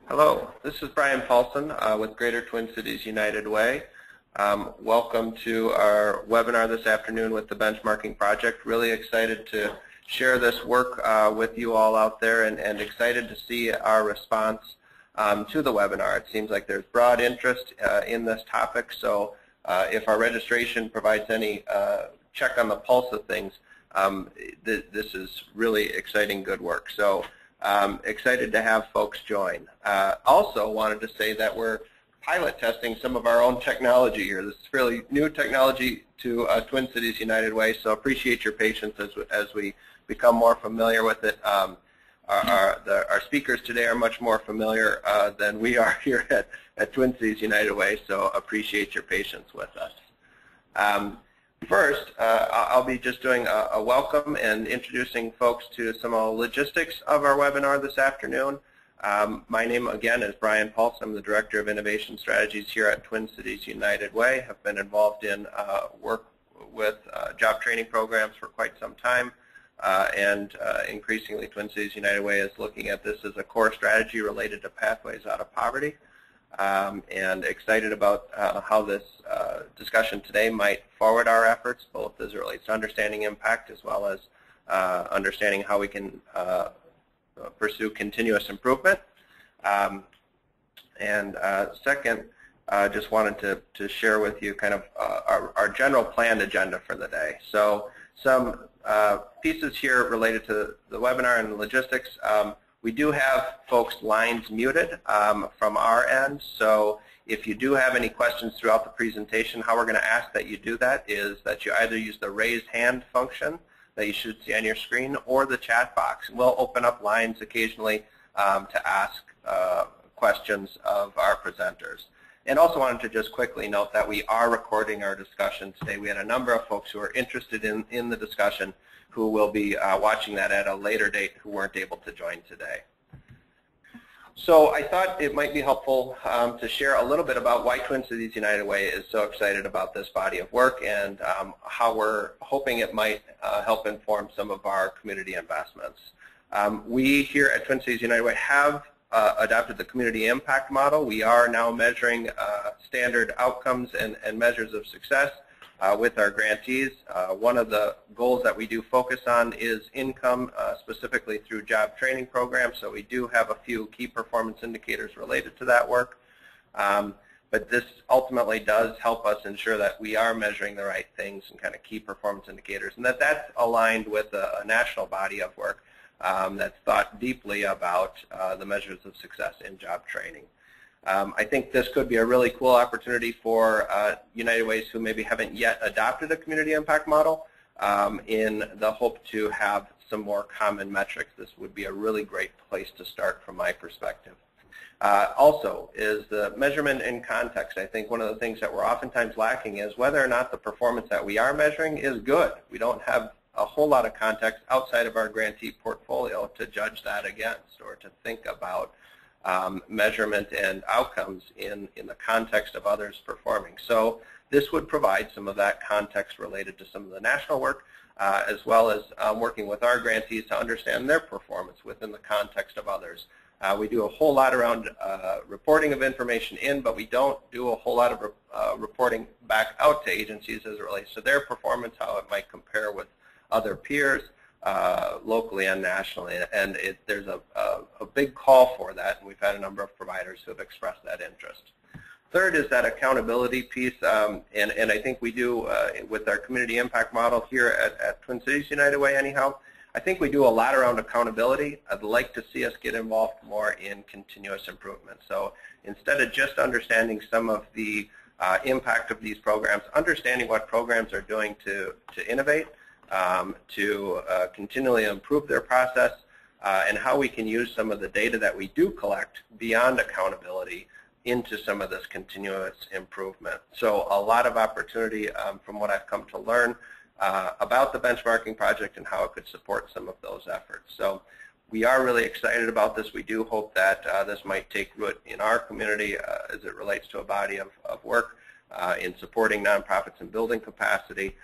Hello, this is Brian Paulson with Greater Twin Cities United Way. Welcome to our webinar this afternoon with the Benchmarking Project. Really excited to share this work with you all out there and excited to see our response to the webinar. It seems like there's broad interest in this topic, so if our registration provides any check on the pulse of things, this is really exciting good work. So excited to have folks join. Also wanted to say that we're pilot testing some of our own technology here. This is fairly new technology to Twin Cities United Way, so appreciate your patience as we become more familiar with it. Our speakers today are much more familiar than we are here at Twin Cities United Way, so appreciate your patience with us. First, I'll be just doing a welcome and introducing folks to some of the logistics of our webinar this afternoon. My name, again, is Brian Paulson. I'm the Director of Innovation Strategies here at Twin Cities United Way. I've been involved in work with job training programs for quite some time, and increasingly Twin Cities United Way is looking at this as a core strategy related to pathways out of poverty. And excited about how this discussion today might forward our efforts, both as it relates to understanding impact as well as understanding how we can pursue continuous improvement. Second, just wanted to share with you kind of our general planned agenda for the day. So some pieces here related to the webinar and the logistics. We do have folks' lines muted from our end, so if you do have any questions throughout the presentation, how we're going to ask that you do that is that you either use the raise hand function that you should see on your screen or the chat box. We'll open up lines occasionally to ask questions of our presenters. And also wanted to just quickly note that we are recording our discussion today. We had a number of folks who are interested in the discussion who will be watching that at a later date who weren't able to join today. So I thought it might be helpful to share a little bit about why Twin Cities United Way is so excited about this body of work and how we're hoping it might help inform some of our community investments. We here at Twin Cities United Way have adopted the community impact model. We are now measuring standard outcomes and measures of success with our grantees. One of the goals that we do focus on is income, specifically through job training programs, so we do have a few key performance indicators related to that work. But this ultimately does help us ensure that we are measuring the right things and kind of key performance indicators, and that's aligned with a national body of work that's thought deeply about the measures of success in job training. I think this could be a really cool opportunity for United Ways who maybe haven't yet adopted a community impact model in the hope to have some more common metrics. This would be a really great place to start from my perspective. Also is the measurement in context. I think one of the things that we're oftentimes lacking is whether or not the performance that we are measuring is good. We don't have a whole lot of context outside of our grantee portfolio to judge that against or to think about measurement and outcomes in the context of others performing. So this would provide some of that context related to some of the national work, as well as working with our grantees to understand their performance within the context of others. We do a whole lot around reporting of information in, but we don't do a whole lot of reporting back out to agencies as it relates to their performance, how it might compare with other peers, locally and nationally, and there's a big call for that, and we've had a number of providers who have expressed that interest. Third is that accountability piece, and I think we do with our community impact model here at Twin Cities United Way anyhow, I think we do a lot around accountability. I'd like to see us get involved more in continuous improvement. So instead of just understanding some of the impact of these programs, understanding what programs are doing to innovate, to continually improve their process, and how we can use some of the data that we do collect beyond accountability into some of this continuous improvement. So a lot of opportunity from what I've come to learn about the benchmarking project and how it could support some of those efforts. So we are really excited about this. We do hope that this might take root in our community as it relates to a body of work in supporting nonprofits and building capacity,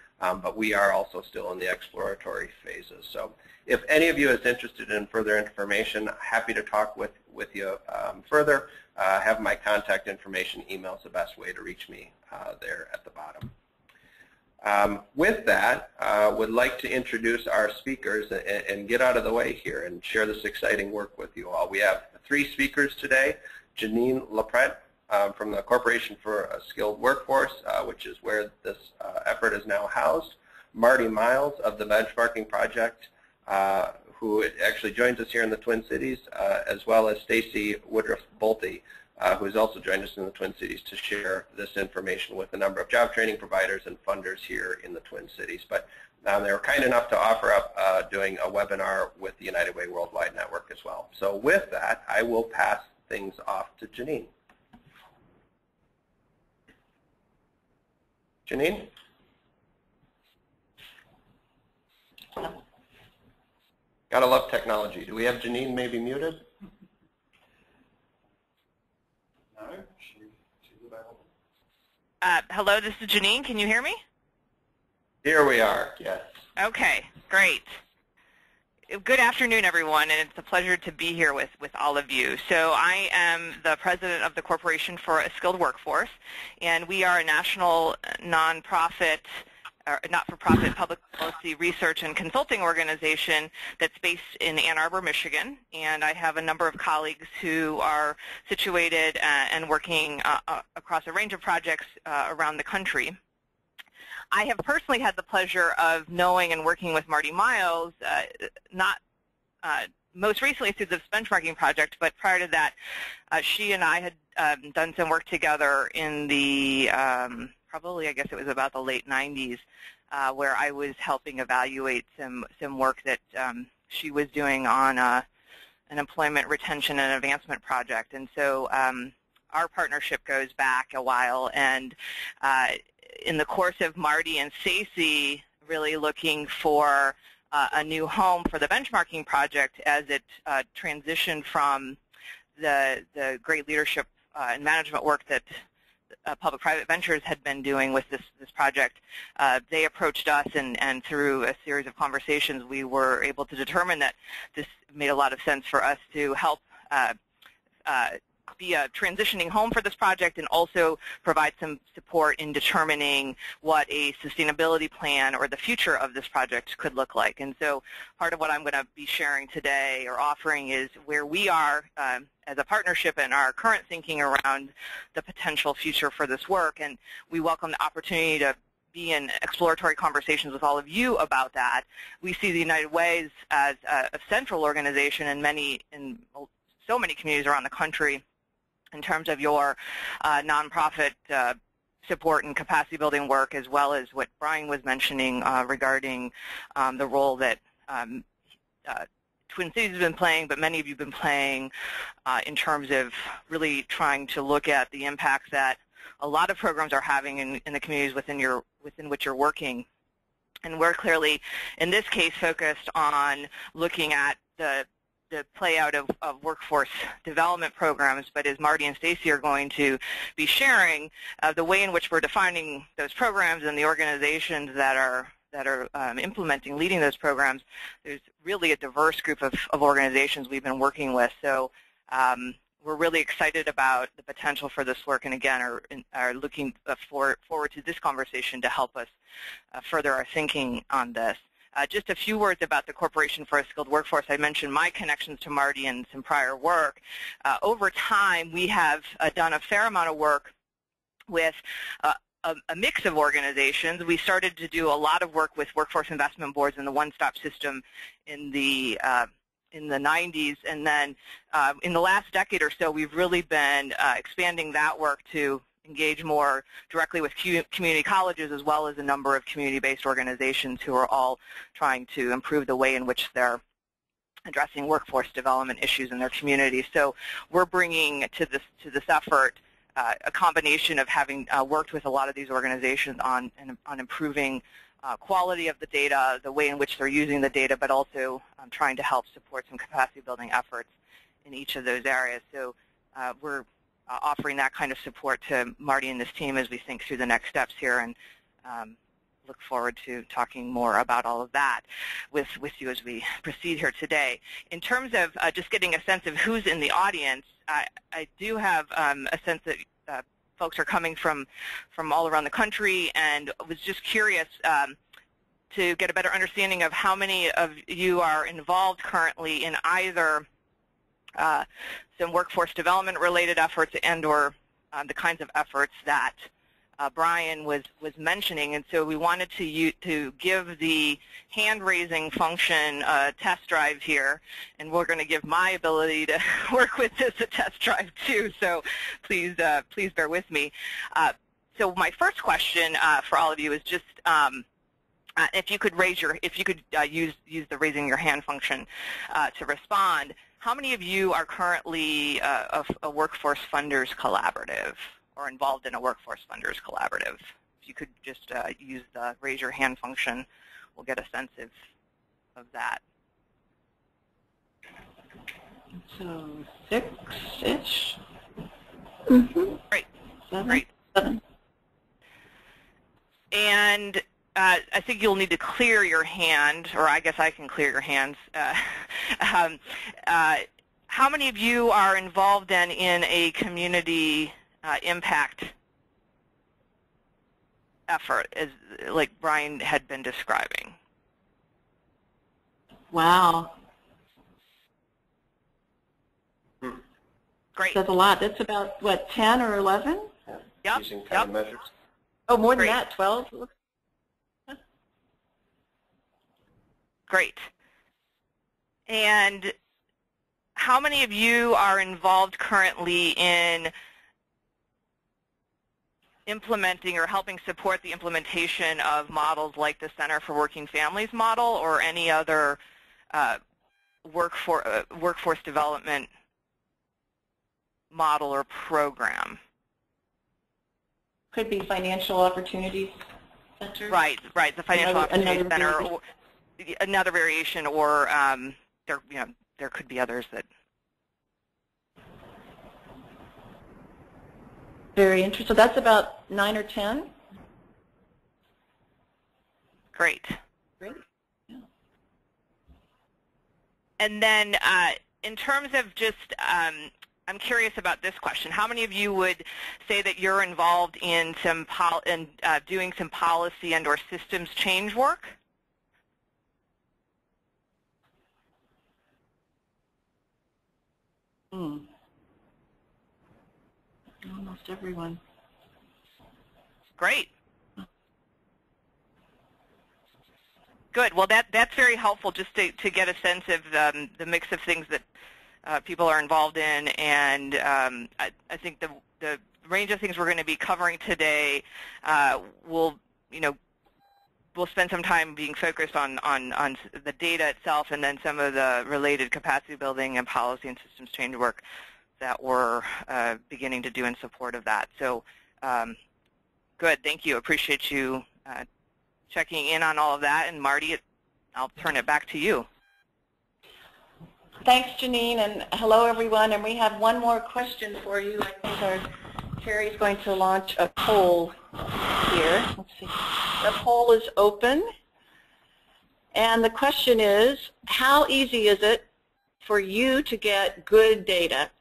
but we are also still in the exploratory phases. So if any of you is interested in further information, happy to talk with you further. Have my contact information. Email is the best way to reach me there at the bottom. With that, would like to introduce our speakers and get out of the way here and share this exciting work with you all. We have 3 speakers today. Janine Laprette from the Corporation for a Skilled Workforce, which is where this effort is now housed. Marty Miles of the Benchmarking Project, who actually joins us here in the Twin Cities, as well as Stacy Woodruff-Bolte, who has also joined us in the Twin Cities to share this information with a number of job training providers and funders here in the Twin Cities. But they were kind enough to offer up doing a webinar with the United Way Worldwide Network as well. So with that, I will pass things off to Janine. Janine? Gotta love technology. Do we have Janine maybe muted? No, she's available. Hello, this is Janine. Can you hear me? Here we are, yes. Okay, great. Good afternoon, everyone, and it's a pleasure to be here with all of you. So I am the president of the Corporation for a Skilled Workforce, and we are a national nonprofit, not-for-profit public policy research and consulting organization that's based in Ann Arbor, Michigan. And I have a number of colleagues who are situated and working across a range of projects around the country. I have personally had the pleasure of knowing and working with Marty Miles, not most recently through this benchmarking project, but prior to that, she and I had done some work together in the probably, I guess it was about the late 90s, where I was helping evaluate some work that she was doing on an employment retention and advancement project. And so our partnership goes back a while, and in the course of Marty and Stacy really looking for a new home for the benchmarking project as it transitioned from the great leadership and management work that Public-Private Ventures had been doing with this project, they approached us, and through a series of conversations, we were able to determine that this made a lot of sense for us to help be a transitioning home for this project and also provide some support in determining what a sustainability plan or the future of this project could look like. And so part of what I'm going to be sharing today or offering is where we are as a partnership and our current thinking around the potential future for this work. And we welcome the opportunity to be in exploratory conversations with all of you about that. We see the United Way as a central organization in so many communities around the country in terms of your nonprofit support and capacity building work, as well as what Brian was mentioning regarding the role that Twin Cities has been playing, but many of you have been playing in terms of really trying to look at the impacts that a lot of programs are having in the communities within which you're working. And we're clearly, in this case, focused on looking at the play out of workforce development programs, but as Marty and Stacy are going to be sharing, the way in which we're defining those programs and the organizations that are implementing, leading those programs, there's really a diverse group of organizations we've been working with. So we're really excited about the potential for this work, and again are looking forward to this conversation to help us further our thinking on this. Just a few words about the Corporation for a Skilled Workforce. I mentioned my connections to Marty and some prior work. Over time, we have done a fair amount of work with a mix of organizations. We started to do a lot of work with workforce investment boards and the one-stop system in the 90s, and then in the last decade or so, we've really been expanding that work to engage more directly with community colleges, as well as a number of community-based organizations who are all trying to improve the way in which they're addressing workforce development issues in their communities. So we're bringing to this effort a combination of having worked with a lot of these organizations on improving quality of the data, the way in which they're using the data, but also trying to help support some capacity building efforts in each of those areas. So we're offering that kind of support to Marty and this team as we think through the next steps here. And look forward to talking more about all of that with you as we proceed here today. In terms of just getting a sense of who's in the audience, I do have a sense that folks are coming from all around the country, and was just curious to get a better understanding of how many of you are involved currently in either some workforce development related efforts and or the kinds of efforts that Brian was mentioning. And so we wanted to give the hand-raising function a test drive here, and we're going to give my ability to work with this a test drive too, so please bear with me. So my first question for all of you is just if you could use the raising your hand function to respond. How many of you are currently a Workforce Funders Collaborative or involved in a Workforce Funders Collaborative? If you could just use the raise your hand function, we'll get a sense of that. So 6-ish. Great. 7. Great. 7. And I think you'll need to clear your hand, or I guess I can clear your hands. How many of you are involved then in a community impact effort, as like Brian had been describing? Wow. Great. That's a lot. That's about, what, 10 or 11? Yep. Using time measures. Oh, more than Great. that, 12? Great. And how many of you are involved currently in implementing or helping support the implementation of models like the Center for Working Families model or any other workforce development model or program? Could be Financial Opportunities Center. Right, the Financial Opportunity Center, variation. or another variation, or there could be others that. Very interesting. So that's about 9 or 10? Great. Great. Yeah. And then in terms of just, I'm curious about this question. How many of you would say that you're involved in doing some policy and or systems change work? Almost everyone. Great. Good. Well, that's very helpful just to get a sense of the mix of things that people are involved in, and I think the range of things we're going to be covering today will we'll spend some time being focused on the data itself, and then some of the related capacity building and policy and systems change work that we're beginning to do in support of that. So good, thank you. Appreciate you checking in on all of that. And Marty, I'll turn it back to you. Thanks, Janine, and hello, everyone. And we have one more question for you. I think Carrie's going to launch a poll here. Let's see. The poll is open. And the question is, how easy is it for you to get good data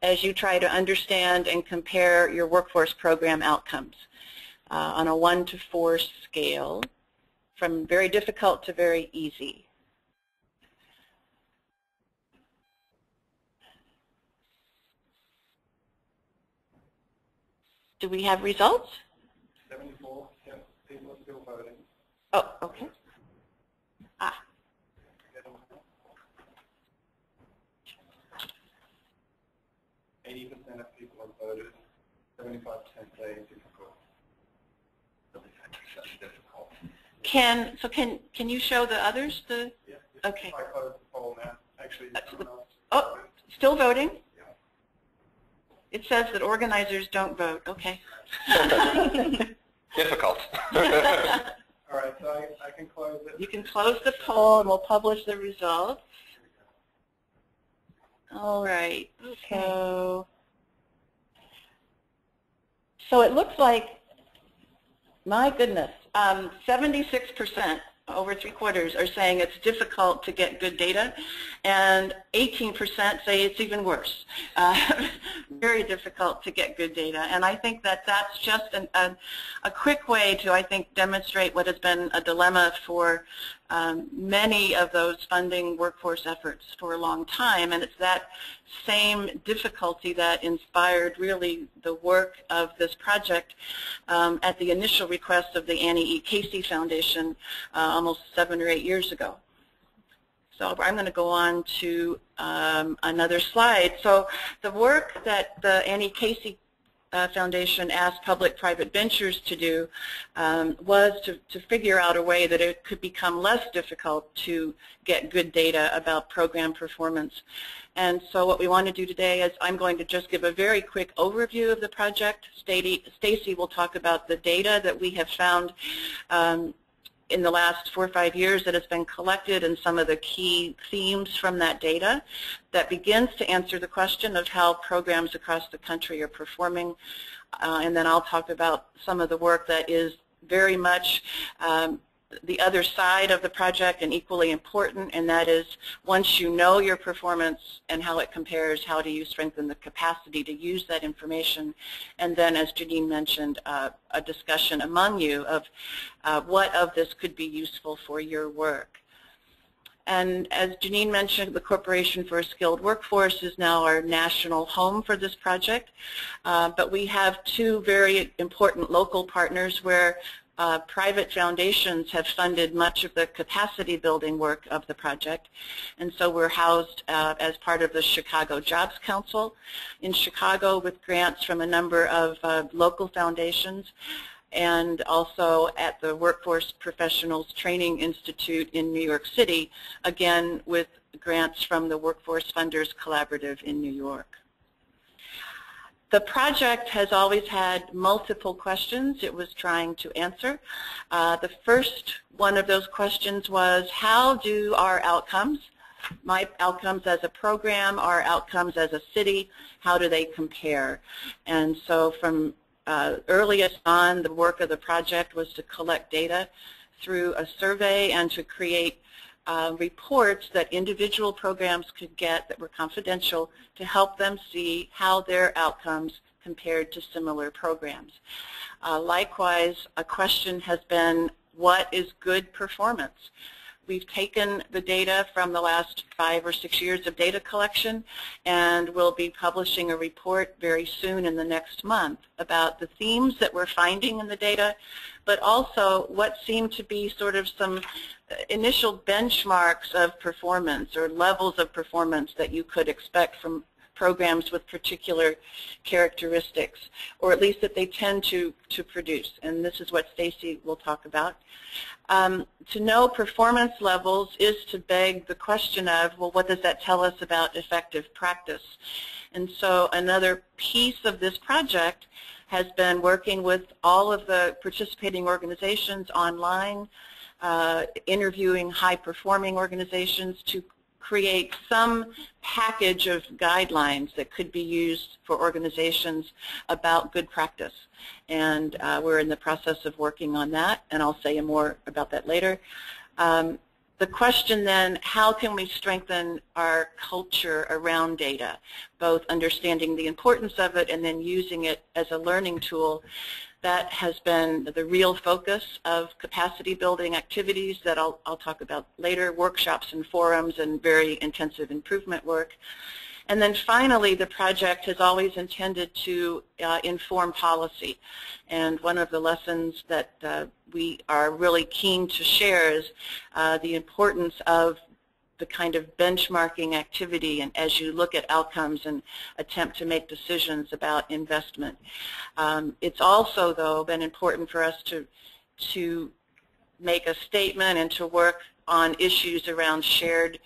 as you try to understand and compare your workforce program outcomes on a 1 to 4 scale, from very difficult to very easy? Do we have results? 74, yeah, people are still voting. Oh, okay. 80% of people have voted, 75% say difficult. Difficult. Can you show the others? Yeah. Okay. I close the poll now. Actually, Oh, still voting? Yeah. It says that organizers don't vote. Okay. Difficult. All right, so I can close it. You can close the poll and we'll publish the results. All right. So it looks like, my goodness, 76%, over 3/4, are saying it's difficult to get good data, and 18% say it's even worse. Very difficult to get good data. And I think that that's just a quick way to, I think, demonstrate what has been a dilemma for many of those funding workforce efforts for a long time, and it's that same difficulty that inspired really the work of this project at the initial request of the Annie E. Casey Foundation almost 7 or 8 years ago. So I'm going to go on to another slide. So the work that the Annie Casey Foundation asked public-private ventures to do was to figure out a way that it could become less difficult to get good data about program performance. And so what we want to do today is I'm going to just give a very quick overview of the project. Stacy will talk about the data that we have found in the last 4 or 5 years that has been collected and some of the key themes from that data that begins to answer the question of how programs across the country are performing. And then I'll talk about some of the work that is very much the other side of the project and equally important, and that is once you know your performance and how it compares, how do you strengthen the capacity to use that information, and then, as Janine mentioned, a discussion among you of what of this could be useful for your work. And as Janine mentioned, the Corporation for a Skilled Workforce is now our national home for this project, but we have 2 very important local partners where private foundations have funded much of the capacity building work of the project. And so we're housed as part of the Chicago Jobs Council in Chicago with grants from a number of local foundations, and also at the Workforce Professionals Training Institute in New York City, again with grants from the Workforce Funders Collaborative in New York. The project has always had multiple questions it was trying to answer. The first one of those questions was, how do our outcomes, my outcomes as a program, our outcomes as a city, how do they compare? And so from earliest on, the work of the project was to collect data through a survey and to create reports that individual programs could get that were confidential to help them see how their outcomes compared to similar programs. Likewise, a question has been, what is good performance? We've taken the data from the last 5 or 6 years of data collection, and we'll be publishing a report very soon in the next month about the themes that we're finding in the data, but also what seem to be sort of some initial benchmarks of performance or levels of performance that you could expect from programs with particular characteristics, or at least that they tend to produce. And this is what Stacy will talk about. To know performance levels is to beg the question of, well, what does that tell us about effective practice? And so another piece of this project has been working with all of the participating organizations online, interviewing high-performing organizations to create some package of guidelines that could be used for organizations about good practice. And we're in the process of working on that, and I'll say more about that later. The question then, how can we strengthen our culture around data, both understanding the importance of it and then using it as a learning tool? That has been the real focus of capacity building activities that I'll talk about later, workshops and forums and very intensive improvement work. And then finally, the project has always intended to inform policy. And one of the lessons that we are really keen to share is the importance of the kind of benchmarking activity, and as you look at outcomes and attempt to make decisions about investment. It's also, though, been important for us to make a statement and to work on issues around shared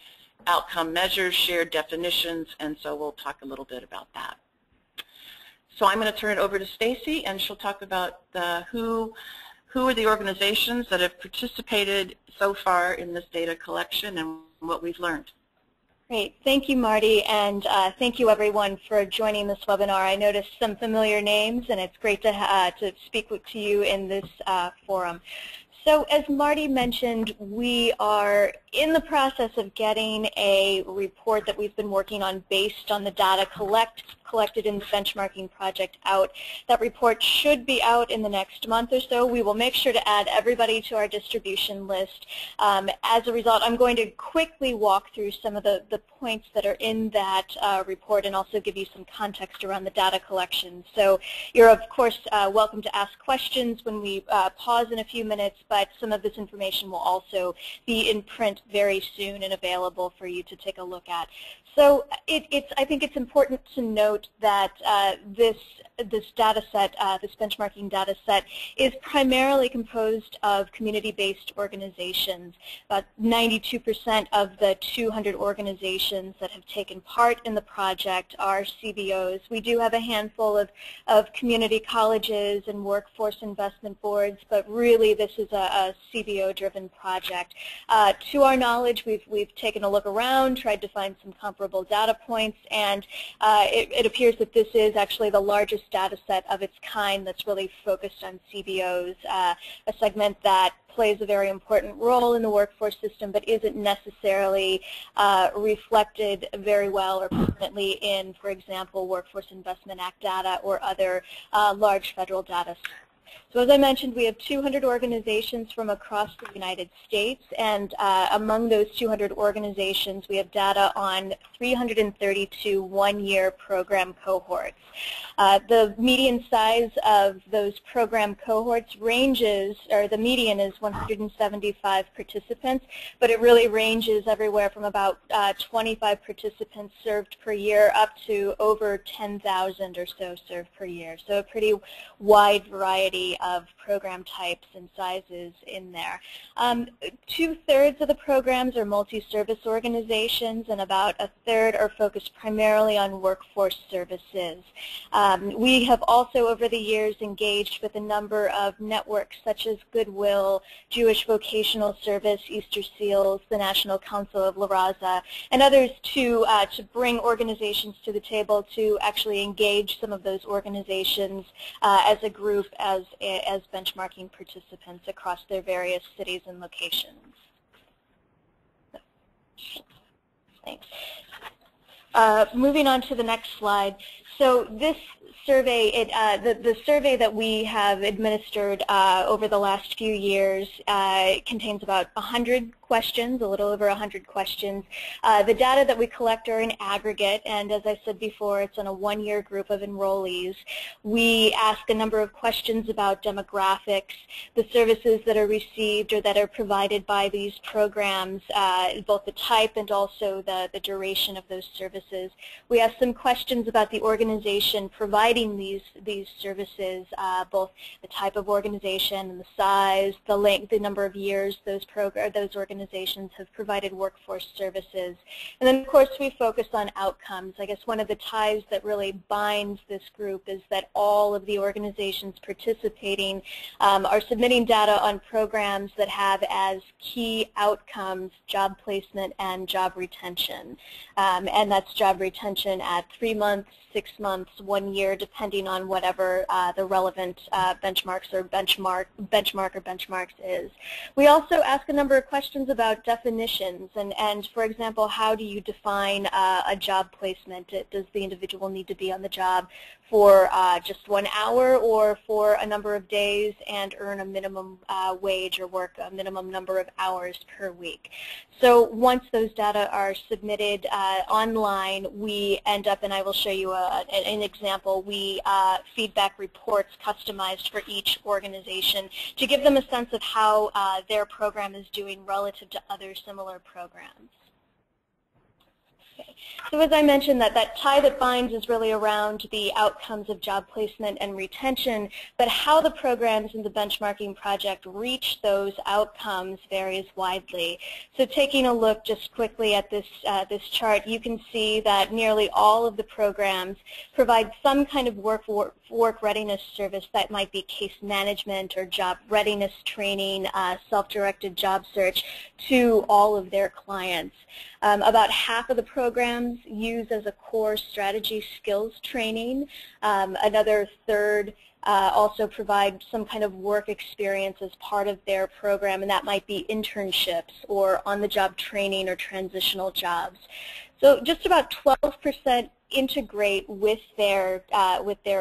outcome measures, shared definitions, and so we'll talk a little bit about that. So I'm going to turn it over to Stacy, and she'll talk about who are the organizations that have participated so far in this data collection and what we've learned. Great. Thank you, Marty, and thank you, everyone, for joining this webinar. I noticed some familiar names, and it's great to speak to you in this forum. So as Marty mentioned, we are in the process of getting a report that we've been working on based on the data collected in the benchmarking project out. That report should be out in the next month or so. We will make sure to add everybody to our distribution list. As a result, I'm going to quickly walk through some of the points that are in that report and also give you some context around the data collection. So you're, of course, welcome to ask questions when we pause in a few minutes, but some of this information will also be in print very soon and available for you to take a look at. So I think it's important to note that this data set, this benchmarking data set, is primarily composed of community-based organizations. About 92% of the 200 organizations that have taken part in the project are CBOs. We do have a handful of community colleges and workforce investment boards, but really this is a CBO-driven project. To our knowledge, we've taken a look around, tried to find some comparable data points, and it appears that this is actually the largest data set of its kind that's really focused on CBOs, a segment that plays a very important role in the workforce system but isn't necessarily reflected very well or permanently in, for example, Workforce Investment Act data or other large federal data sets. So as I mentioned, we have 200 organizations from across the United States, and among those 200 organizations, we have data on 332 one-year program cohorts. The median size of those program cohorts ranges, or the median is 175 participants, but it really ranges everywhere from about 25 participants served per year up to over 10,000 or so served per year. So a pretty wide variety of program types and sizes in there. 2/3 of the programs are multi-service organizations, and about 1/3 are focused primarily on workforce services. We have also, over the years, engaged with a number of networks such as Goodwill, Jewish Vocational Service, Easter Seals, the National Council of La Raza, and others to bring organizations to the table to actually engage some of those organizations as a group, as benchmarking participants across their various cities and locations. Thanks. Moving on to the next slide. So this survey, the survey that we have administered over the last few years contains about 100 questions, a little over 100 questions. The data that we collect are in aggregate, and as I said before, it's on a one-year group of enrollees. We ask a number of questions about demographics, the services that are received or that are provided by these programs, both the type and also the duration of those services. We ask some questions about the organization providing these services, both the type of organization and the size, the length, the number of years those organizations have provided workforce services. And then, of course, we focus on outcomes. I guess one of the ties that really binds this group is that all of the organizations participating are submitting data on programs that have as key outcomes job placement and job retention. And that's job retention at 3 months, 6 months, 1 year, depending on whatever the relevant benchmarks or benchmarks is. We also ask a number of questions about definitions and for example, how do you define a job placement? Does the individual need to be on the job for just 1 hour or for a number of days and earn a minimum wage or work a minimum number of hours per week? So once those data are submitted online, we end up, and I will show you an example, we feedback reports customized for each organization to give them a sense of how their program is doing relative to other similar programs. Okay. So as I mentioned, that tie that binds is really around the outcomes of job placement and retention, but how the programs in the benchmarking project reach those outcomes varies widely. So taking a look just quickly at this, this chart, you can see that nearly all of the programs provide some kind of work readiness service that might be case management or job readiness training, self-directed job search to all of their clients. About half of the programs use as a core strategy skills training. Another third also provide some kind of work experience as part of their program, and that might be internships or on-the-job training or transitional jobs. So just about 12% integrate with their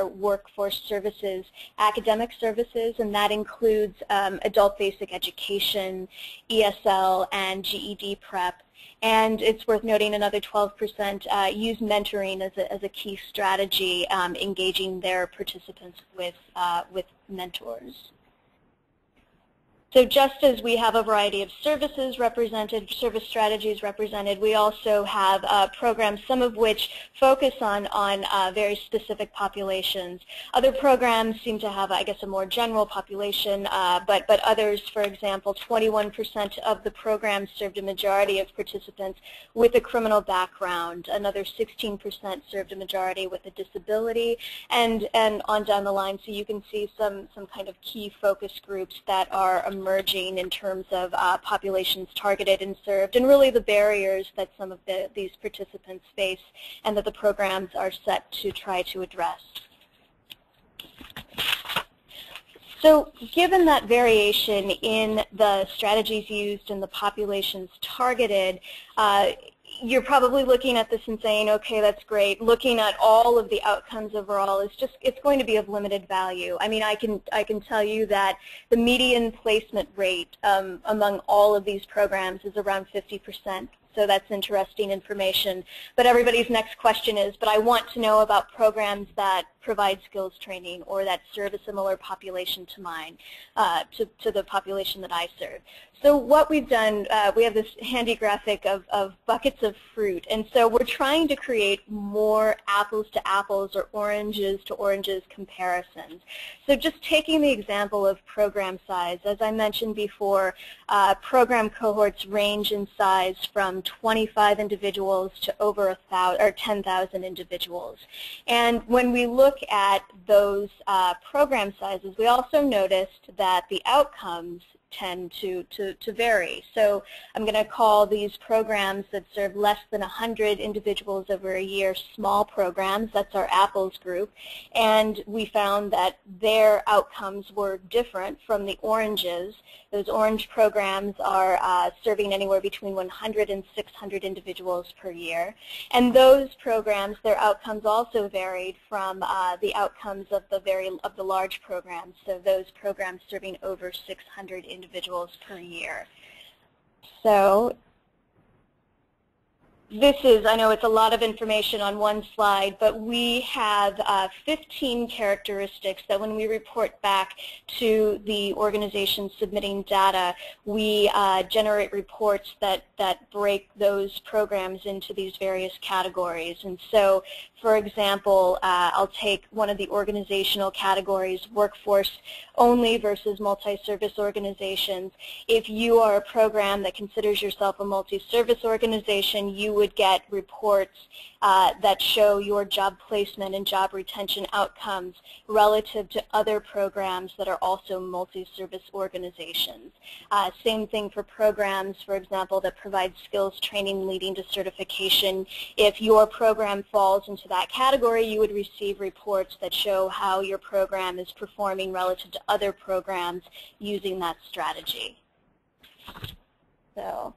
workforce services, academic services, and that includes adult basic education, ESL, and GED prep. And it's worth noting another 12% use mentoring as a key strategy, engaging their participants with mentors. So just as we have a variety of services represented, service strategies represented, we also have programs, some of which focus on very specific populations. Other programs seem to have, I guess, a more general population, but others, for example, 21% of the programs served a majority of participants with a criminal background. Another 16% served a majority with a disability, and on down the line. So you can see some kind of key focus groups that are emerging in terms of populations targeted and served, and really the barriers that some of these participants face and that the programs are set to try to address. So given that variation in the strategies used and the populations targeted, you're probably looking at this and saying, okay, that's great. Looking at all of the outcomes overall is just, it's going to be of limited value. I mean, I can tell you that the median placement rate among all of these programs is around 50%. So that's interesting information. But everybody's next question is, but I want to know about programs that provide skills training or that serve a similar population to mine, to the population that I serve. So what we've done, we have this handy graphic of buckets of fruit, and so we're trying to create more apples to apples or oranges to oranges comparisons. So just taking the example of program size, as I mentioned before, program cohorts range in size from 25 individuals to over 10,000 individuals. And when we look at those program sizes, we also noticed that the outcomes tend to vary. So I'm going to call these programs that serve less than 100 individuals over a year small programs. That's our apples group. And we found that their outcomes were different from the oranges. Those orange programs are serving anywhere between 100 and 600 individuals per year. And those programs, their outcomes also varied from the outcomes of the large programs. So those programs serving over 600 individuals per year. So this is, I know it's a lot of information on one slide, but we have 15 characteristics that when we report back to the organization submitting data, we generate reports that break those programs into these various categories. And so, for example, I'll take one of the organizational categories, workforce only versus multi-service organizations. If you are a program that considers yourself a multi-service organization, you would get reports that show your job placement and job retention outcomes relative to other programs that are also multi-service organizations. Same thing for programs, for example, that provide skills training leading to certification. If your program falls into that category, you would receive reports that show how your program is performing relative to other programs using that strategy. So,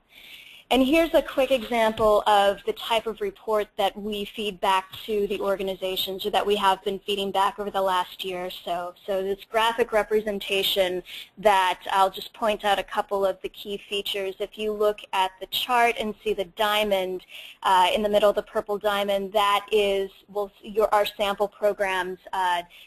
and here's a quick example of the type of report that we feed back to the organizations, or that we have been feeding back over the last year or so. So this graphic representation that I'll just point out a couple of the key features. If you look at the chart and see the diamond in the middle, the purple diamond, that is our sample program's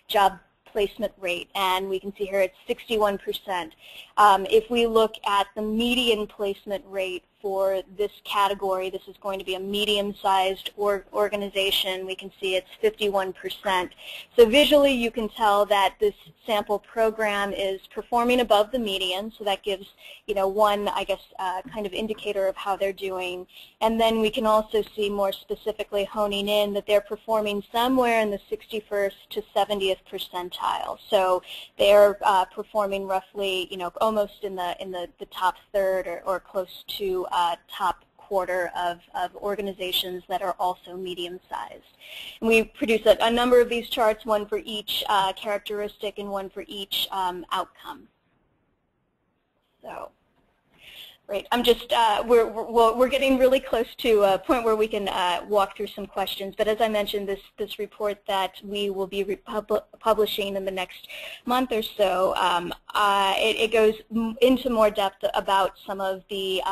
job placement rate, and we can see here it's 61%. If we look at the median placement rate for this category. This is going to be a medium-sized organization. We can see it's 51%. So visually you can tell that this sample program is performing above the median, so that gives, you know, one, I guess, kind of indicator of how they're doing. And then we can also see more specifically honing in that they're performing somewhere in the 61st to 70th percentile. So they're performing roughly, you know, almost in the top third or close to top quarter of organizations that are also medium-sized. We produce a number of these charts, one for each characteristic and one for each outcome. So, great. I'm just we're getting really close to a point where we can walk through some questions. But as I mentioned, this report that we will be publishing in the next month or so, it goes into more depth about some of the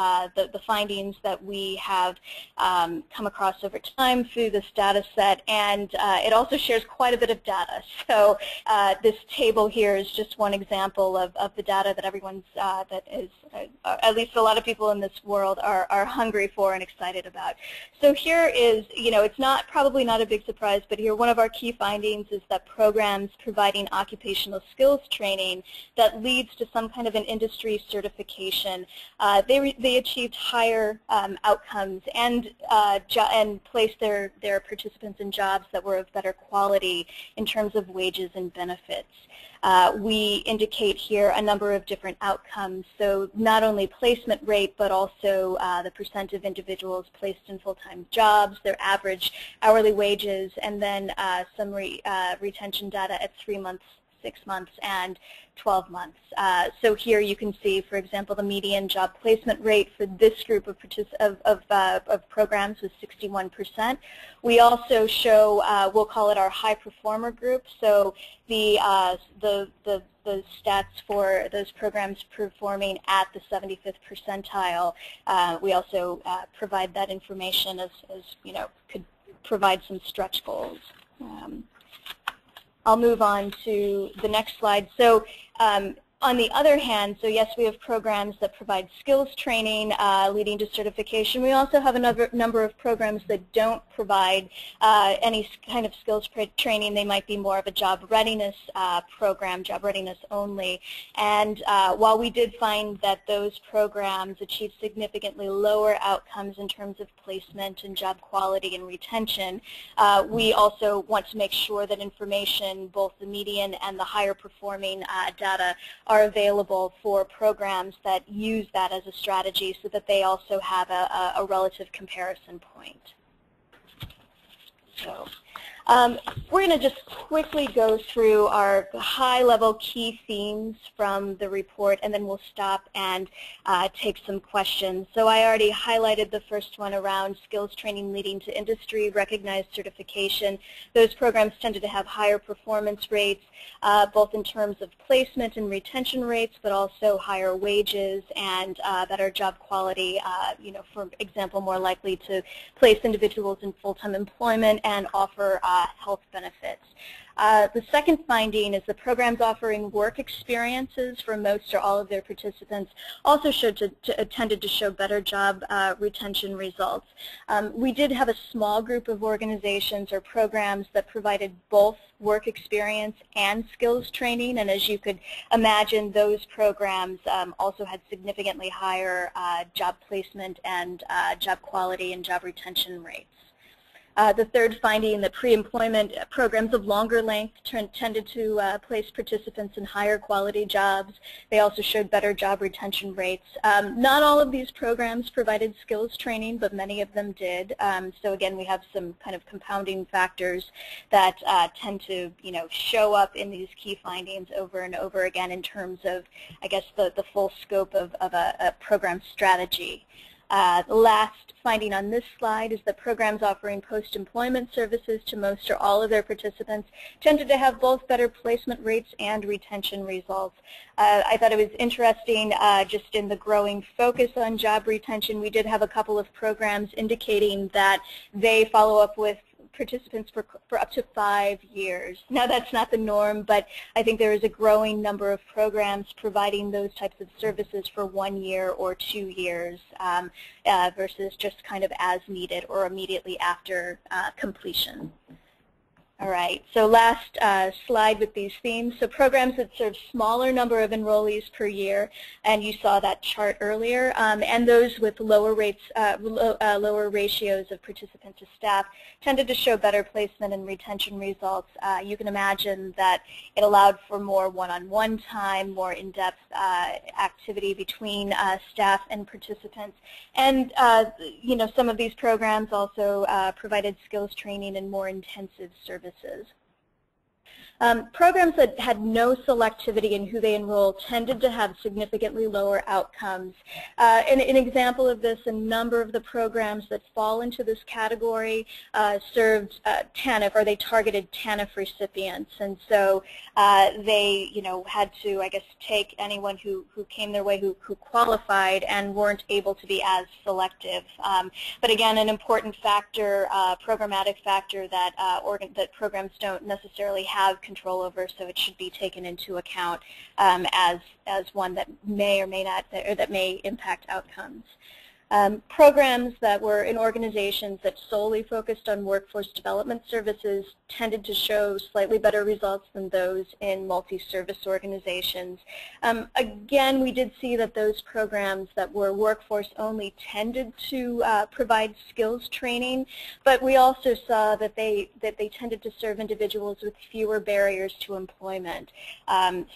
findings that we have come across over time through this data set, and it also shares quite a bit of data. So this table here is just one example of the data that everyone's that is at least a lot of people in this world are hungry for and excited about. So here is, you know, it's probably not a big surprise, but here one of our key findings is that programs providing occupational skills training that leads to some kind of an industry certification, they achieved higher outcomes and placed their participants in jobs that were of better quality in terms of wages and benefits. We indicate here a number of different outcomes, so not only placement rate, but also the percent of individuals placed in full-time jobs, their average hourly wages, and then some retention data at 3 months, 6 months, and 12 months. So here you can see, for example, the median job placement rate for this group of programs was 61%. We also show, we'll call it our high performer group. So the stats for those programs performing at the 75th percentile. We also provide that information as you know, could provide some stretch goals. I'll move on to the next slide. So on the other hand, so yes, we have programs that provide skills training leading to certification. We also have a number of programs that don't provide any kind of skills training. They might be more of a job readiness program, job readiness only. And while we did find that those programs achieve significantly lower outcomes in terms of placement and job quality and retention, we also want to make sure that information, both the median and the higher performing data, are available for programs that use that as a strategy so that they also have a relative comparison point. So we're going to just quickly go through our high-level key themes from the report, and then we'll stop and take some questions. So I already highlighted the first one around skills training leading to industry recognized certification. Those programs tended to have higher performance rates, both in terms of placement and retention rates, but also higher wages and better job quality, you know, for example, more likely to place individuals in full-time employment and offer health benefits. The second finding is the programs offering work experiences for most or all of their participants also tended to show better job retention results. We did have a small group of organizations or programs that provided both work experience and skills training, and as you could imagine, those programs also had significantly higher job placement and job quality and job retention rates. The third finding, that pre-employment programs of longer length tended to place participants in higher quality jobs. They also showed better job retention rates. Not all of these programs provided skills training, but many of them did. So again, we have some kind of compounding factors that tend to, you know, show up in these key findings over and over again in terms of, I guess, the full scope of a program strategy. The last finding on this slide is that programs offering post-employment services to most or all of their participants tended to have both better placement rates and retention results. I thought it was interesting, just in the growing focus on job retention, we did have a couple of programs indicating that they follow up with participants for up to 5 years. Now that's not the norm, but I think there is a growing number of programs providing those types of services for 1 year or 2 years versus just kind of as needed or immediately after completion. All right, so last slide with these themes. So programs that serve smaller number of enrollees per year, and you saw that chart earlier, and those with lower rates, lower ratios of participant to staff tended to show better placement and retention results. You can imagine that it allowed for more one-on-one time, more in-depth activity between staff and participants, and you know, some of these programs also provided skills training and more intensive services. Programs that had no selectivity in who they enroll tended to have significantly lower outcomes. An example of this, a number of the programs that fall into this category served TANF, or they targeted TANF recipients, and so they, you know, had to, I guess, take anyone who came their way who qualified and weren't able to be as selective. But again, an important factor, programmatic factor that that programs don't necessarily have control over, so it should be taken into account as one that may or may not, or that may impact outcomes. Programs that were in organizations that solely focused on workforce development services tended to show slightly better results than those in multi-service organizations. Again, we did see that those programs that were workforce only tended to provide skills training, but we also saw that they tended to serve individuals with fewer barriers to employment.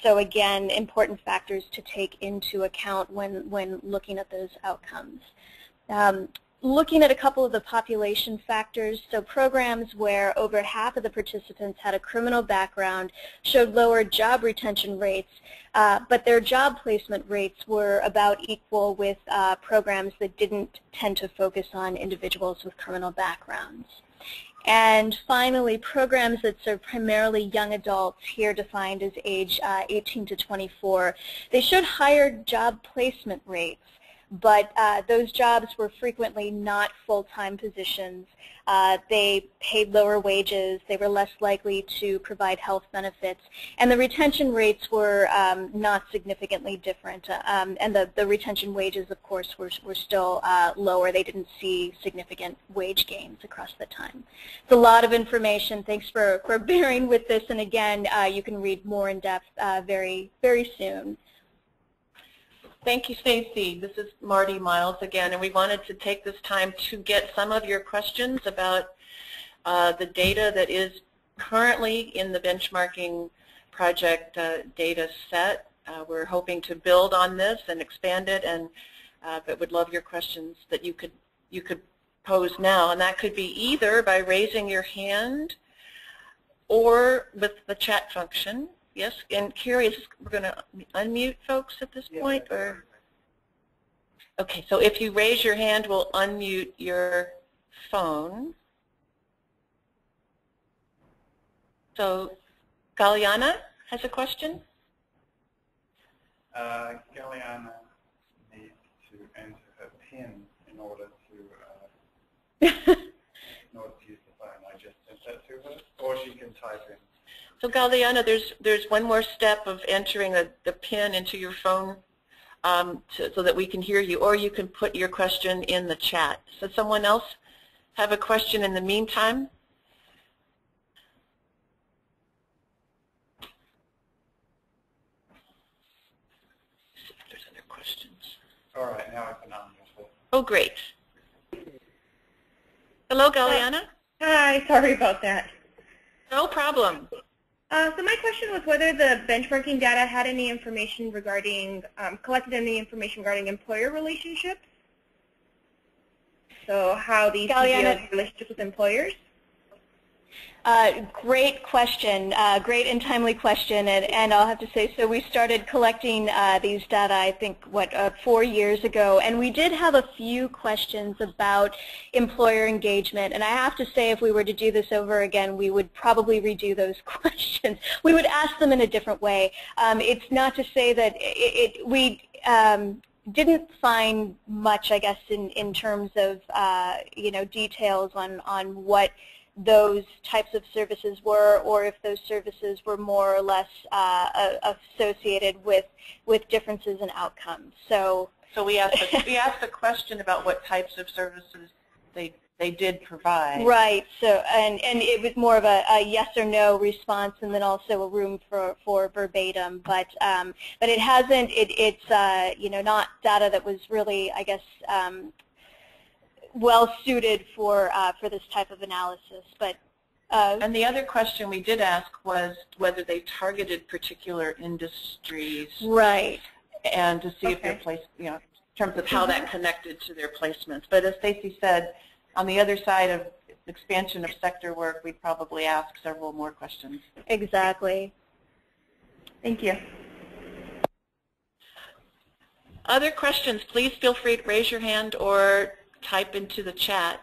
So again, important factors to take into account when looking at those outcomes. Looking at a couple of the population factors, so programs where over half of the participants had a criminal background showed lower job retention rates, but their job placement rates were about equal with programs that didn't tend to focus on individuals with criminal backgrounds. And finally, programs that serve primarily young adults, here defined as age 18 to 24, they showed higher job placement rates, but those jobs were frequently not full-time positions. They paid lower wages, they were less likely to provide health benefits, and the retention rates were not significantly different. And the retention wages, of course, were still lower. They didn't see significant wage gains across the time. It's a lot of information. Thanks for bearing with this, and again, you can read more in depth very, very soon. Thank you, Stacy. This is Marty Miles again, and we wanted to take this time to get some of your questions about the data that is currently in the benchmarking project data set. We're hoping to build on this and expand it, and but would love your questions that you could pose now, and that could be either by raising your hand or with the chat function. Yes, and curious, we're going to unmute folks at this point, or? Okay, so if you raise your hand, we'll unmute your phone. So, Galiana has a question? Galiana needs to enter her PIN in order to use the phone. I just sent that to her, or she can type in. So Galiana, there's one more step of entering the PIN into your phone so that we can hear you, or you can put your question in the chat. Does someone else have a question in the meantime? See if there's other questions. All right, now I can unmute her. Oh, great. Hello, Galiana. Hi, sorry about that. No problem. So my question was whether the benchmarking data had any information regarding, collected any information regarding employer relationships. So how these CBOs relationships with employers? Great question, great and timely question, and I'll have to say, so we started collecting these data, I think, 4 years ago, and we did have a few questions about employer engagement, and I have to say, if we were to do this over again, we would probably redo those questions. We would ask them in a different way. It's not to say that we didn't find much, I guess, in terms of, you know, details on what those types of services were, or if those services were more or less associated with differences in outcomes. So we asked a question about what types of services they did provide. Right. So and it was more of a yes or no response, and then also a room for verbatim. But it hasn't. It's you know, not data that was really, I guess, well suited for this type of analysis. But and the other question we did ask was whether they targeted particular industries. Right. And to see if they're placed, you know, in terms of how that connected to their placements. But as Stacy said, on the other side of expansion of sector work, we'd probably ask several more questions. Exactly. Thank you. Other questions, please feel free to raise your hand or type into the chat.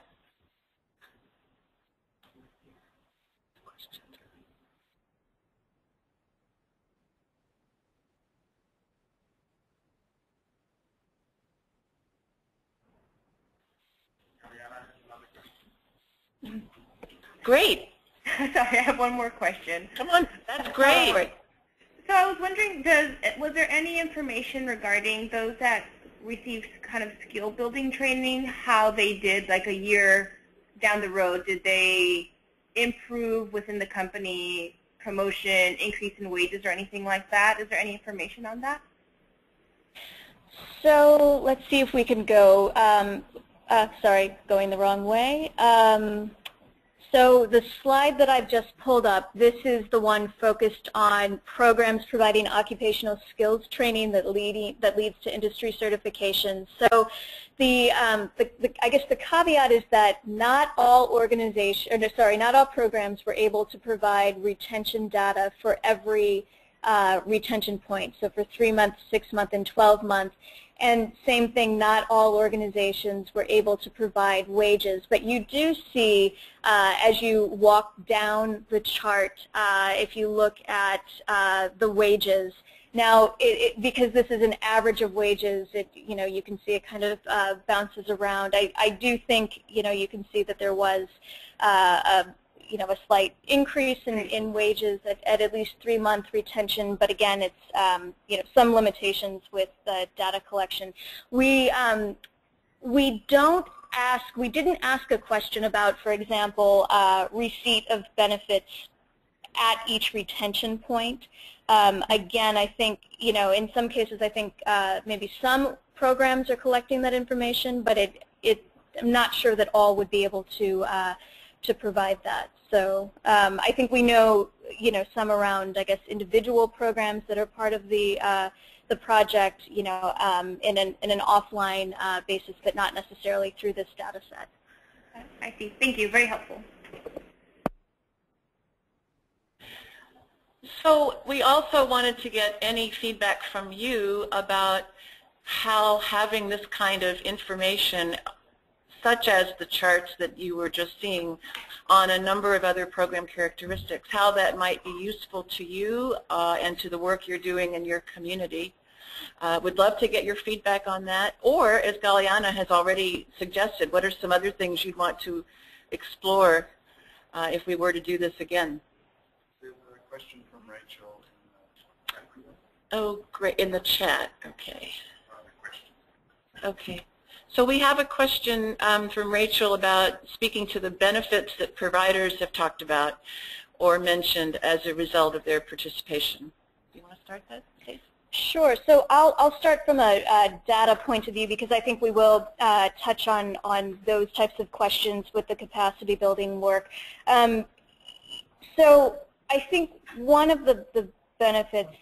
Great. Sorry, I have one more question. Come on, that's great. So I was wondering, was there any information regarding those that received kind of skill building training, how they did like a year down the road? Did they improve within the company, promotion, increase in wages, or anything like that? Is there any information on that? So let's see if we can go, sorry, going the wrong way. So the slide that I've just pulled up, this is the one focused on programs providing occupational skills training that leads to industry certification. So I guess the caveat is that not all not all programs were able to provide retention data for every retention point. So for 3 months, 6 months, and 12 months. And same thing, not all organizations were able to provide wages. But you do see, as you walk down the chart, if you look at the wages, now because this is an average of wages, you know, you can see it kind of bounces around. I do think, you know, you can see that there was you know, a slight increase in wages at least 3-month retention, but again, it's you know, some limitations with the data collection. We didn't ask a question about, for example, receipt of benefits at each retention point. Again, I think, you know, in some cases, I think maybe some programs are collecting that information, but I'm not sure that all would be able to provide that. So I think we know, you know, some around, I guess, individual programs that are part of the project, you know, in an offline basis, but not necessarily through this data set. I see. Thank you. Very helpful. So we also wanted to get any feedback from you about how having this kind of information, such as the charts that you were just seeing on a number of other program characteristics, how that might be useful to you and to the work you're doing in your community. Would love to get your feedback on that. Or, as Galiana has already suggested, what are some other things you'd want to explore if we were to do this again? There was a question from Rachel in the chat. Oh, great. In the chat. Okay. Okay. So we have a question from Rachel about speaking to the benefits that providers have talked about or mentioned as a result of their participation. Do you want to start that, Kate? Sure. So I'll start from a data point of view, because I think we will touch on those types of questions with the capacity building work. So I think one of the benefits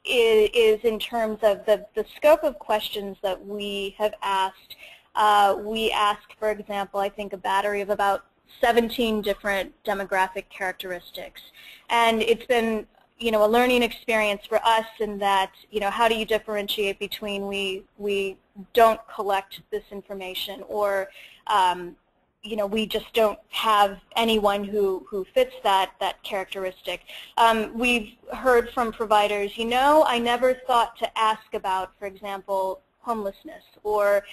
is in terms of the scope of questions that we have asked. We asked, for example, I think a battery of about 17 different demographic characteristics. And it's been, you know, a learning experience for us in that, you know, how do you differentiate between we don't collect this information, or you know, we just don't have anyone who fits that characteristic. We've heard from providers, you know, I never thought to ask about, for example, homelessness, or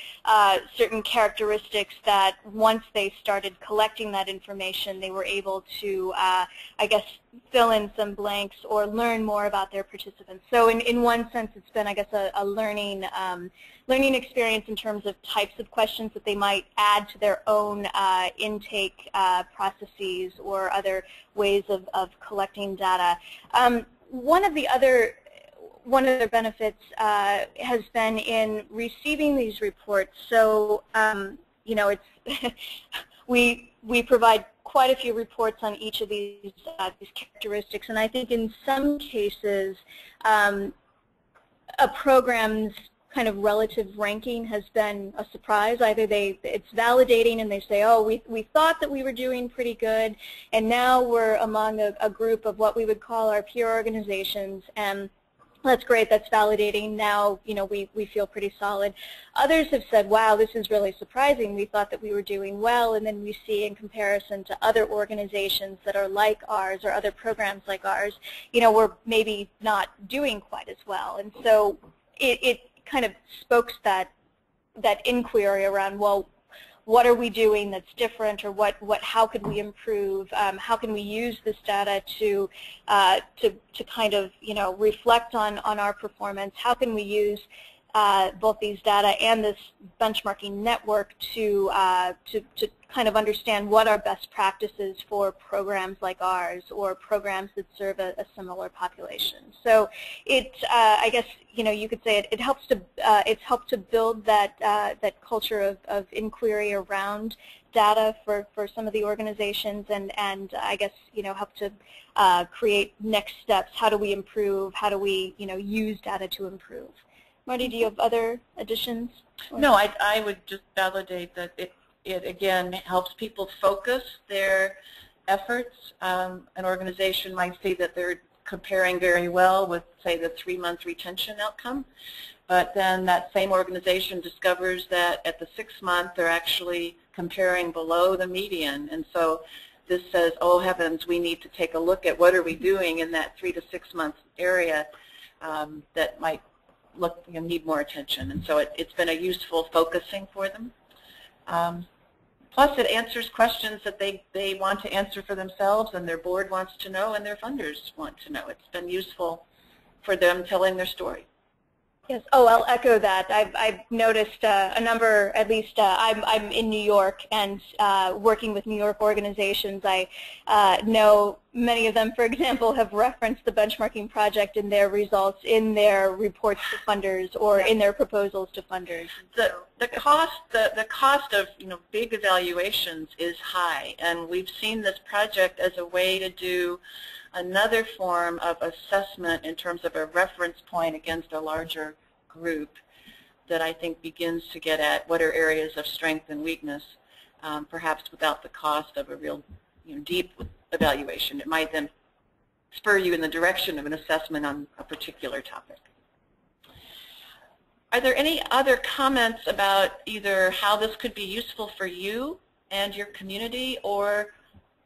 certain characteristics that once they started collecting that information, they were able to, I guess, fill in some blanks or learn more about their participants. So in one sense, it's been, I guess, a learning experience in terms of types of questions that they might add to their own intake processes or other ways of collecting data. One of the other benefits has been in receiving these reports. So, you know, it's we provide quite a few reports on each of these characteristics, and I think in some cases, a program's kind of relative ranking has been a surprise. Either it's validating and they say, oh, we thought that we were doing pretty good, and now we're among a group of what we would call our peer organizations, and that's great, that's validating. Now, you know, we feel pretty solid. Others have said, wow, this is really surprising. We thought that we were doing well, and then we see in comparison to other organizations that are like ours or other programs like ours, you know, we're maybe not doing quite as well. And so it kind of spokes that inquiry around, well, what are we doing that's different, or how could we improve? How can we use this data to kind of, you know, reflect on our performance? How can we use both these data and this benchmarking network to kind of understand what are best practices for programs like ours or programs that serve a similar population? So it, I guess, you know, you could say it's helped to build that culture of inquiry around data for some of the organizations, and I guess, you know, help to create next steps. How do we improve? How do we, you know, use data to improve? Marty, do you have other additions? No, I would just validate that it again helps people focus their efforts. An organization might see that they're comparing very well with, say, the 3-month retention outcome, but then that same organization discovers that at the 6th month they're actually comparing below the median, and so this says, oh heavens, we need to take a look at what are we doing in that 3 to 6 month area that might need more attention, and so it's been a useful focusing for them. Plus, it answers questions that they want to answer for themselves, and their board wants to know, and their funders want to know. It's been useful for them telling their story. Yes. Oh, I'll echo that. I've noticed a number, at least I'm in New York and working with New York organizations. I know many of them, for example, have referenced the benchmarking project in their results, in their reports to funders, or in their proposals to funders. The cost of, you know, big evaluations is high, and we've seen this project as a way to do another form of assessment in terms of a reference point against a larger group that I think begins to get at what are areas of strength and weakness, perhaps without the cost of a real, you know, deep evaluation. It might then spur you in the direction of an assessment on a particular topic. Are there any other comments about either how this could be useful for you and your community, or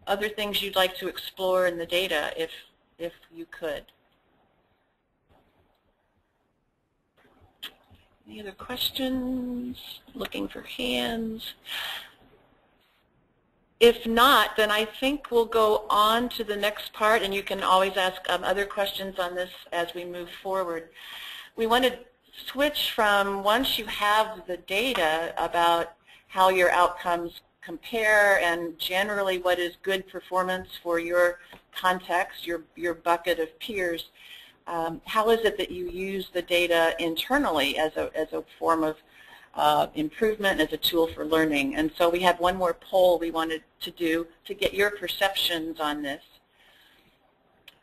other things you'd like to explore in the data if you could? Any other questions? Looking for hands. If not, then I think we'll go on to the next part, and you can always ask other questions on this as we move forward. We want to switch from, once you have the data about how your outcomes compare and generally what is good performance for your context, your bucket of peers, how is it that you use the data internally as a form of improvement, as a tool for learning? And so we have one more poll we wanted to do to get your perceptions on this.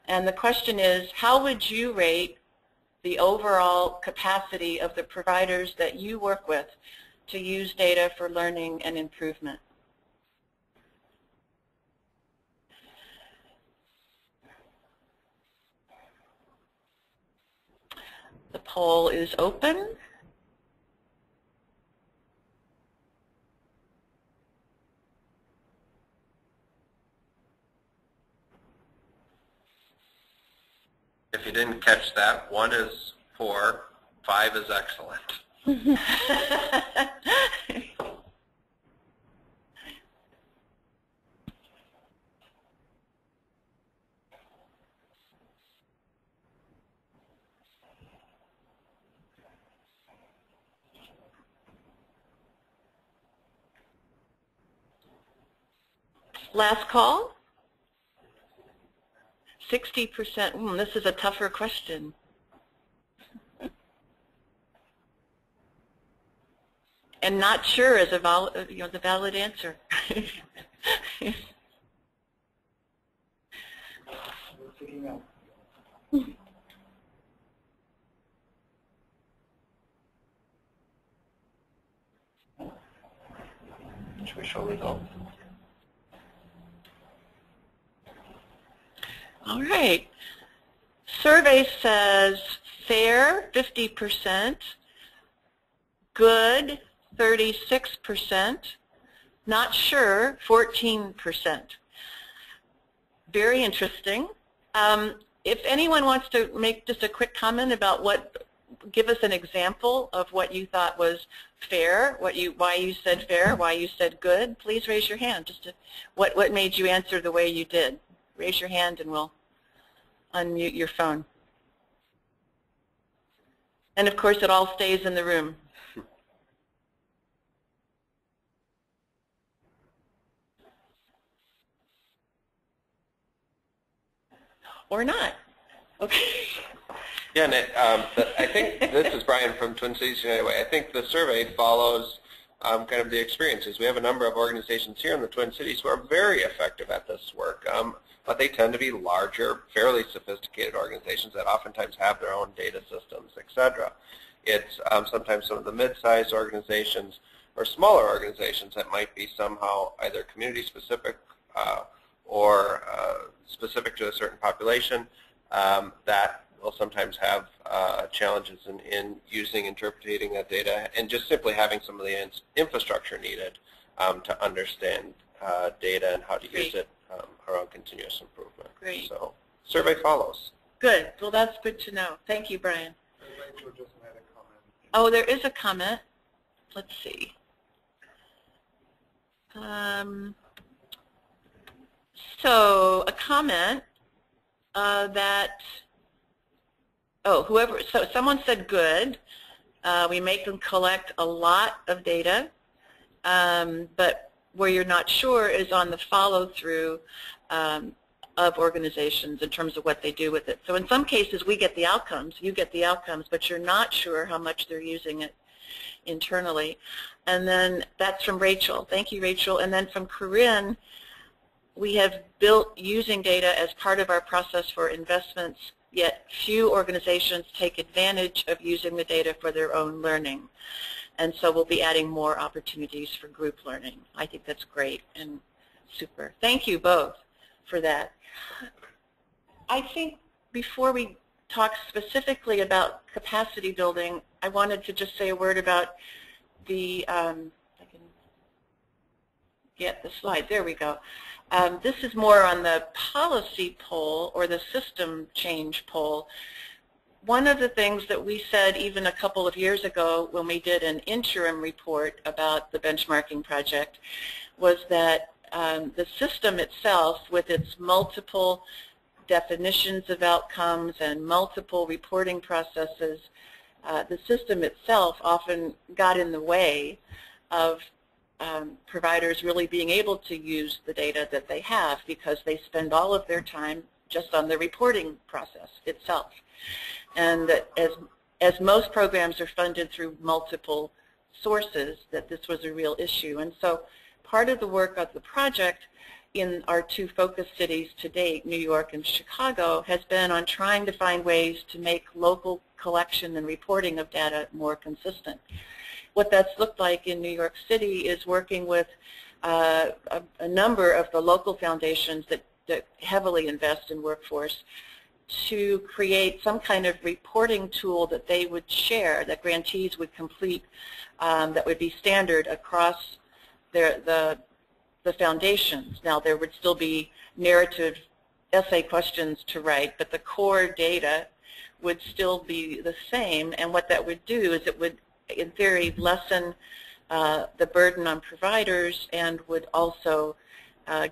And the question is, how would you rate the overall capacity of the providers that you work with to use data for learning and improvement? The poll is open. If you didn't catch that, 1 is poor, 5 is excellent. Last call? 60%. This is a tougher question. And not sure is a the valid answer. Should we show results? All right. Survey says fair, 50%, good, 36%, not sure, 14%. Very interesting. If anyone wants to make just a quick comment about give us an example of what you thought was fair, why you said fair, why you said good, please raise your hand. What made you answer the way you did? Raise your hand and we'll unmute your phone. And of course, it all stays in the room. Or not. Okay. Yeah, and I think this is Brian from Twin Cities United Way. I think the survey follows kind of the experiences. We have a number of organizations here in the Twin Cities who are very effective at this work, but they tend to be larger, fairly sophisticated organizations that oftentimes have their own data systems, etc. It's sometimes some of the mid-sized organizations or smaller organizations that might be somehow either community-specific or specific to a certain population that will sometimes have challenges in interpreting that data and just simply having some of the infrastructure needed to understand data and how to use it around continuous improvement. Great. So survey follows. Good. Well, that's good to know. Thank you, Brian. Rachel just made a comment. Oh, there is a comment. Let's see. So a comment that, so someone said good. We make them collect a lot of data, but where you're not sure is on the follow-through of organizations in terms of what they do with it. So in some cases, we get the outcomes, you get the outcomes, but you're not sure how much they're using it internally. And then that's from Rachel. Thank you, Rachel. And then from Corinne, we have built using data as part of our process for investments, yet few organizations take advantage of using the data for their own learning. And so we'll be adding more opportunities for group learning. I think that's great and super. Thank you both for that. I think before we talk specifically about capacity building, I wanted to just say a word about the, I can get the slide, there we go. This is more on the policy poll or the system change poll. One of the things that we said even a couple of years ago when we did an interim report about the benchmarking project was that the system itself, with its multiple definitions of outcomes and multiple reporting processes, the system itself often got in the way of providers really being able to use the data that they have because they spend all of their time just on the reporting process itself. And that as most programs are funded through multiple sources, that this was a real issue. And so part of the work of the project in our two focus cities to date, New York and Chicago, has been on trying to find ways to make local collection and reporting of data more consistent. What that's looked like in New York City is working with a number of the local foundations that heavily invest in workforce to create some kind of reporting tool that they would share, that grantees would complete, that would be standard across the foundations. Now, there would still be narrative essay questions to write, but the core data would still be the same, and what that would do is it would in theory, lessen the burden on providers and would also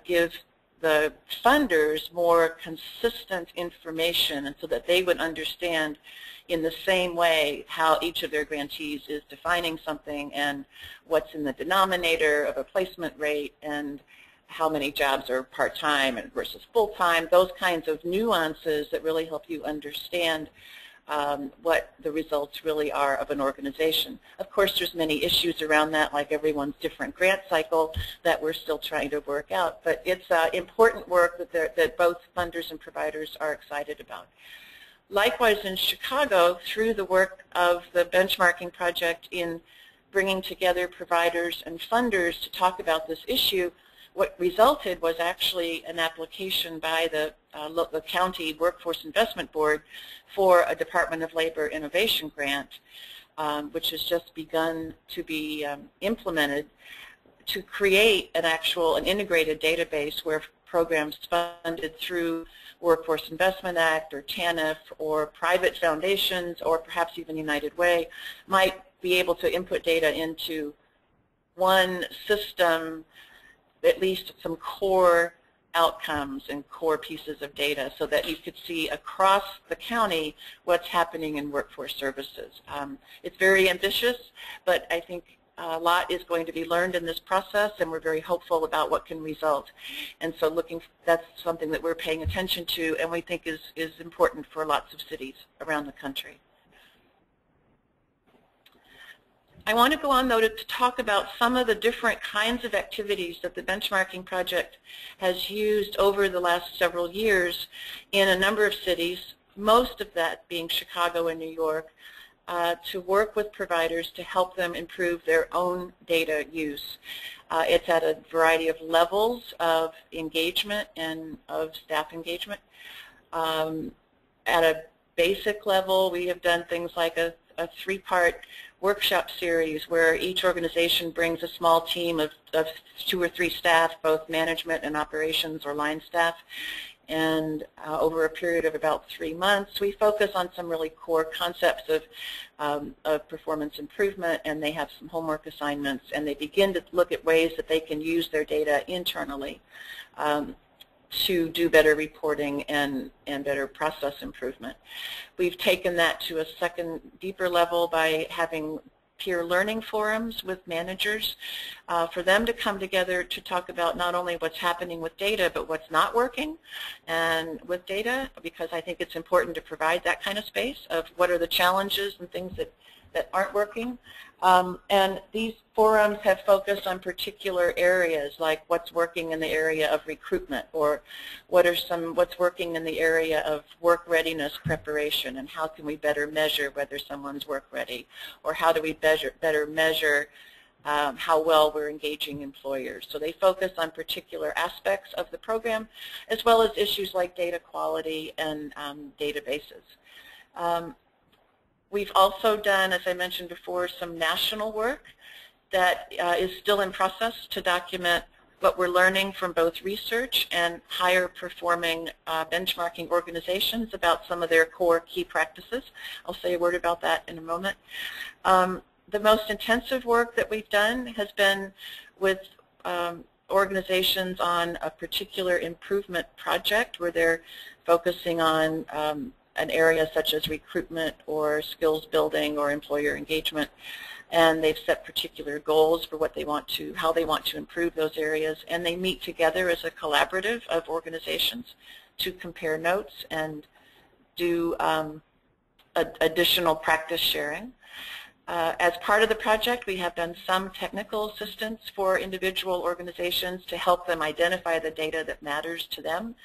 give the funders more consistent information, and so that they would understand in the same way how each of their grantees is defining something and what's in the denominator of a placement rate and how many jobs are part-time versus full-time, those kinds of nuances that really help you understand what the results really are of an organization. Of course, there's many issues around that, like everyone's different grant cycle that we're still trying to work out. But it's important work that both funders and providers are excited about. Likewise, in Chicago, through the work of the benchmarking project in bringing together providers and funders to talk about this issue, what resulted was actually an application by the County Workforce Investment Board for a Department of Labor Innovation Grant, which has just begun to be implemented to create an integrated database where programs funded through Workforce Investment Act or TANF or private foundations or perhaps even United Way might be able to input data into one system, at least some core outcomes and core pieces of data, so that you could see across the county what's happening in workforce services. It's very ambitious, but I think a lot is going to be learned in this process, and we're very hopeful about what can result. And so that's something that we're paying attention to and we think is important for lots of cities around the country. I want to go on, though, to talk about some of the different kinds of activities that the benchmarking project has used over the last several years in a number of cities, most of that being Chicago and New York, to work with providers to help them improve their own data use. It's at a variety of levels of engagement and of staff engagement. At a basic level, we have done things like a three-part workshop series where each organization brings a small team of 2 or 3 staff, both management and operations or line staff, and over a period of about 3 months we focus on some really core concepts of performance improvement, and they have some homework assignments, and they begin to look at ways that they can use their data internally to do better reporting and better process improvement. We've taken that to a second, deeper level by having peer learning forums with managers for them to come together to talk about not only what's happening with data, but what's not working and with data, because I think it's important to provide that kind of space of what are the challenges and things that aren't working. And these forums have focused on particular areas, like what's working in the area of recruitment, or what's working in the area of work readiness preparation, and how can we better measure whether someone's work ready, or how do we better measure how well we're engaging employers. So they focus on particular aspects of the program, as well as issues like data quality and databases. We've also done, as I mentioned before, some national work that is still in process to document what we're learning from both research and higher performing benchmarking organizations about some of their core key practices. I'll say a word about that in a moment. The most intensive work that we've done has been with organizations on a particular improvement project where they're focusing on an area such as recruitment or skills building or employer engagement, and they've set particular goals for what they want to, how they want to improve those areas, and they meet together as a collaborative of organizations to compare notes and do additional practice sharing. As part of the project, we have done some technical assistance for individual organizations to help them identify the data that matters to them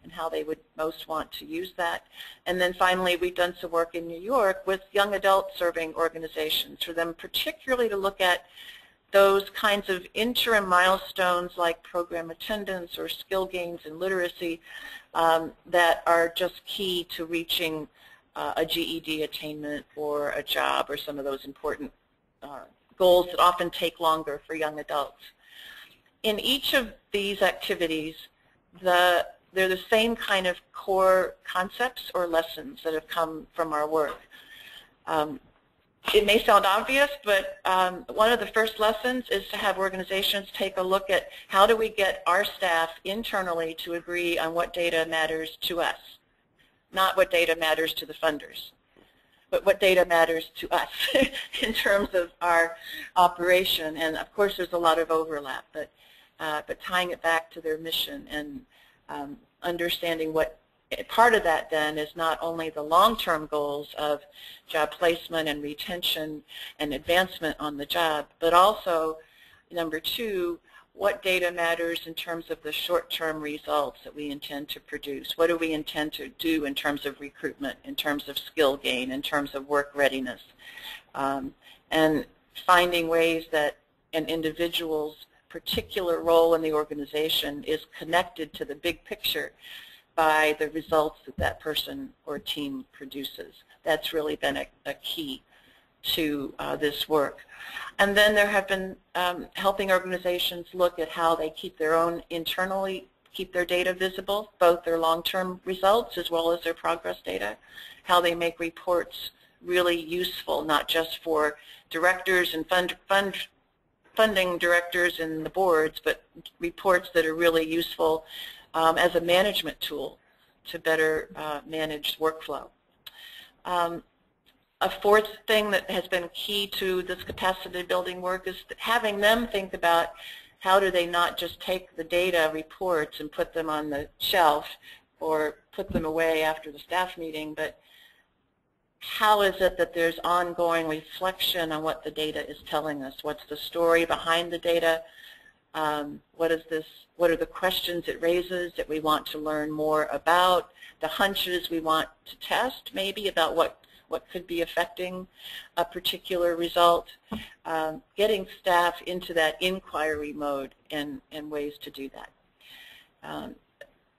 and how they would most want to use that. And then finally, we've done some work in New York with young adult serving organizations for them particularly to look at those kinds of interim milestones like program attendance or skill gains in literacy that are just key to reaching a GED attainment or a job or some of those important goals that often take longer for young adults. In each of these activities, they're the same kind of core concepts or lessons that have come from our work. it may sound obvious, but one of the first lessons is to have organizations take a look at how do we get our staff internally to agree on what data matters to us, not what data matters to the funders, but what data matters to us in terms of our operation. And of course there's a lot of overlap, but tying it back to their mission and understanding what part of that then is not only the long-term goals of job placement and retention and advancement on the job, but also, number two, what data matters in terms of the short-term results that we intend to produce. What do we intend to do in terms of recruitment, in terms of skill gain, in terms of work readiness, and finding ways that an individual's particular role in the organization is connected to the big picture by the results that that person or team produces. That's really been a key to this work. And then there have been helping organizations look at how they keep their own internally, keep their data visible, both their long-term results as well as their progress data, how they make reports really useful, not just for directors and funding directors and the boards, but reports that are really useful as a management tool to better manage workflow. A fourth thing that has been key to this capacity building work is having them think about how do they not just take the data reports and put them on the shelf or put them away after the staff meeting, but how is it that there's ongoing reflection on what the data is telling us? What's the story behind the data? What are the questions it raises that we want to learn more about? The hunches we want to test maybe about what could be affecting a particular result. Getting staff into that inquiry mode and ways to do that.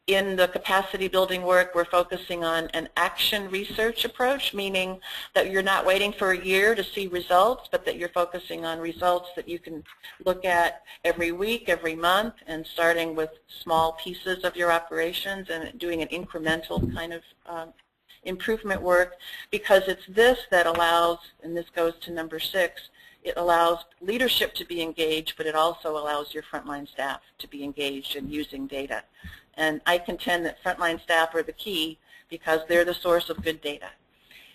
In the capacity building work, we're focusing on an action research approach, meaning that you're not waiting for a year to see results, but that you're focusing on results that you can look at every week, every month, and starting with small pieces of your operations and doing an incremental kind of improvement work, because it's this that allows, and this goes to number 6, it allows leadership to be engaged, but it also allows your frontline staff to be engaged in using data. And I contend that frontline staff are the key because they're the source of good data.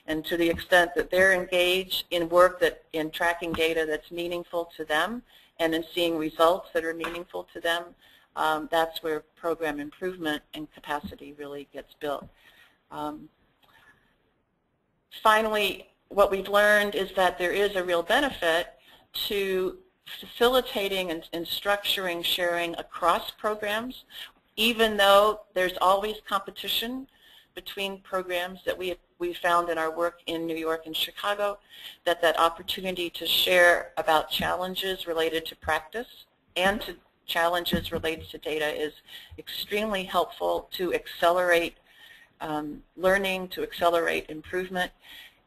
And to the extent that they're engaged in work in tracking data that's meaningful to them and in seeing results that are meaningful to them, that's where program improvement and capacity really gets built. Finally, what we've learned is that there is a real benefit to facilitating and structuring sharing across programs, even though there's always competition between programs that we found in our work in New York and Chicago, that opportunity to share about challenges related to practice and to challenges related to data is extremely helpful to accelerate learning, to accelerate improvement,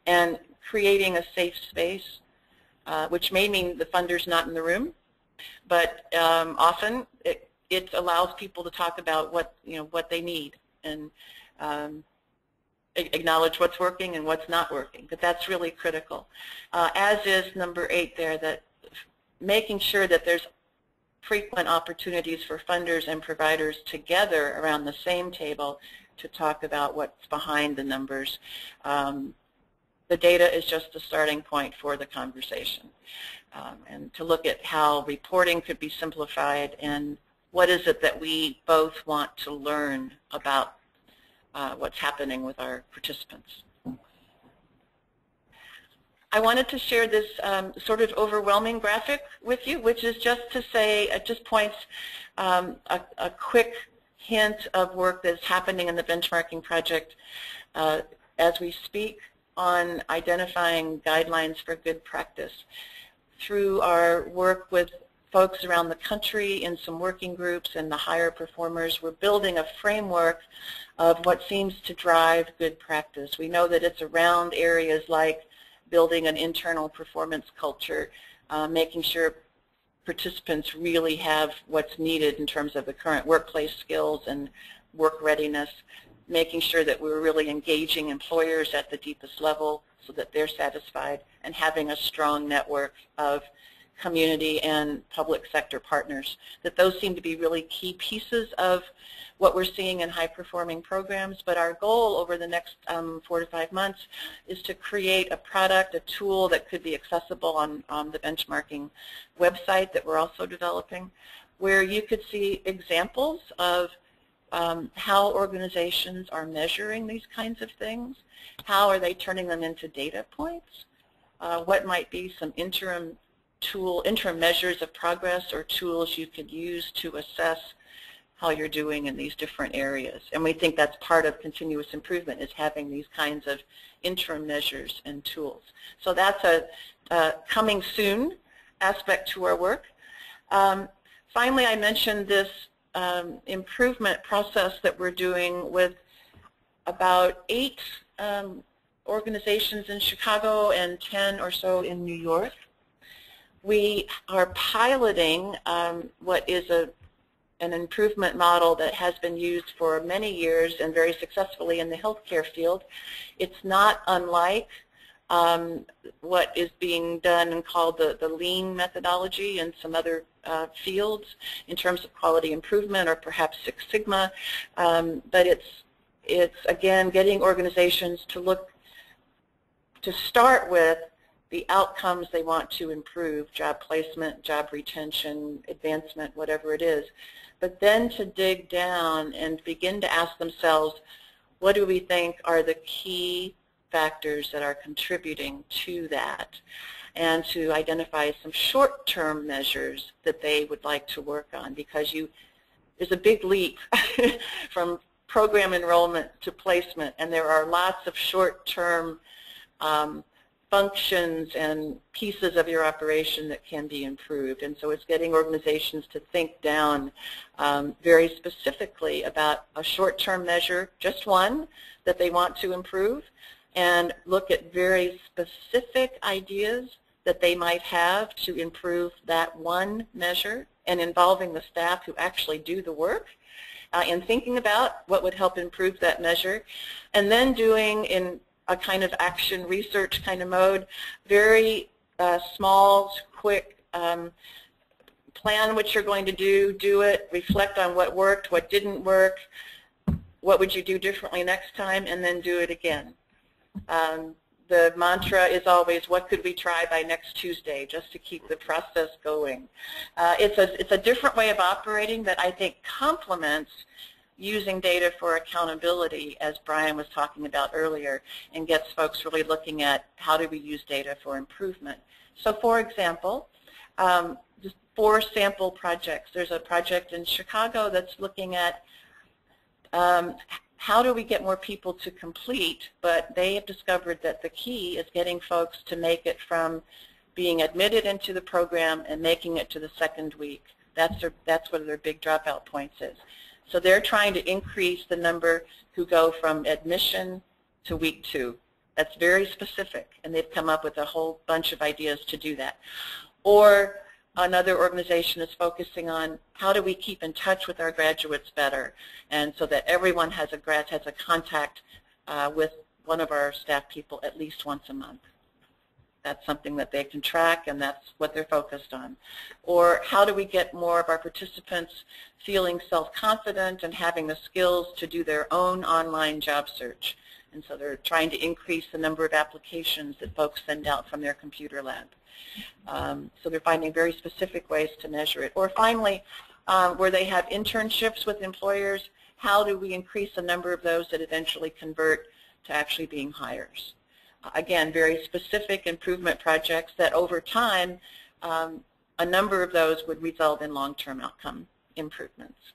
and creating a safe space, which may mean the funder's not in the room, but often it allows people to talk about what they need and acknowledge what's working and what's not working. But that's really critical. As is number 8 there, that making sure that there's frequent opportunities for funders and providers together around the same table to talk about what's behind the numbers. The data is just the starting point for the conversation, and to look at how reporting could be simplified and what is it that we both want to learn about what's happening with our participants. I wanted to share this sort of overwhelming graphic with you, which is just to say, it just points a quick hint of work that's happening in the benchmarking project as we speak on identifying guidelines for good practice. Through our work with folks around the country in some working groups and the higher performers, we're building a framework of what seems to drive good practice. We know that it's around areas like building an internal performance culture, making sure participants really have what's needed in terms of the current workplace skills and work readiness, making sure that we're really engaging employers at the deepest level so that they're satisfied, and having a strong network of community and public sector partners. That those seem to be really key pieces of what we're seeing in high-performing programs, but our goal over the next 4 to 5 months is to create a product, a tool that could be accessible on the benchmarking website that we're also developing, where you could see examples of how organizations are measuring these kinds of things, how are they turning them into data points, what might be some interim measures of progress or tools you could use to assess how you're doing in these different areas. And we think that's part of continuous improvement, is having these kinds of interim measures and tools. So that's a coming soon aspect to our work. Finally, I mentioned this improvement process that we're doing with about 8 organizations in Chicago and 10 or so in New York. We are piloting what is an improvement model that has been used for many years and very successfully in the healthcare field. It's not unlike what is being done and called the lean methodology in some other fields in terms of quality improvement, or perhaps Six Sigma, but it's again getting organizations to start with the outcomes they want to improve, job placement, job retention, advancement, whatever it is, but then to dig down and begin to ask themselves, what do we think are the key factors that are contributing to that, and to identify some short-term measures that they would like to work on, because there's a big leap from program enrollment to placement, and there are lots of short-term functions and pieces of your operation that can be improved. And so it's getting organizations to think down very specifically about a short-term measure, just one, that they want to improve, and look at very specific ideas that they might have to improve that one measure, and involving the staff who actually do the work in thinking about what would help improve that measure, and then doing in a kind of action research kind of mode, very small, quick, plan what you're going to do it, reflect on what worked, what didn't work, what would you do differently next time, and then do it again. The mantra is always, what could we try by next Tuesday, just to keep the process going. It's a different way of operating that I think complements using data for accountability, as Brian was talking about earlier, and gets folks really looking at how do we use data for improvement. So for example, just 4 sample projects. There's a project in Chicago that's looking at how do we get more people to complete, but they have discovered that the key is getting folks to make it from being admitted into the program and making it to the 2nd week. That's what their big dropout points is. So they're trying to increase the number who go from admission to week 2. That's very specific, and they've come up with a whole bunch of ideas to do that. Or another organization is focusing on how do we keep in touch with our graduates better, and so that everyone has a contact with one of our staff people at least once a month. That's something that they can track, and that's what they're focused on. Or how do we get more of our participants feeling self-confident and having the skills to do their own online job search? And so they're trying to increase the number of applications that folks send out from their computer lab. So they're finding very specific ways to measure it. Or finally, where they have internships with employers, how do we increase the number of those that eventually convert to actually being hires? Again, very specific improvement projects that over time, a number of those would result in long-term outcome improvements.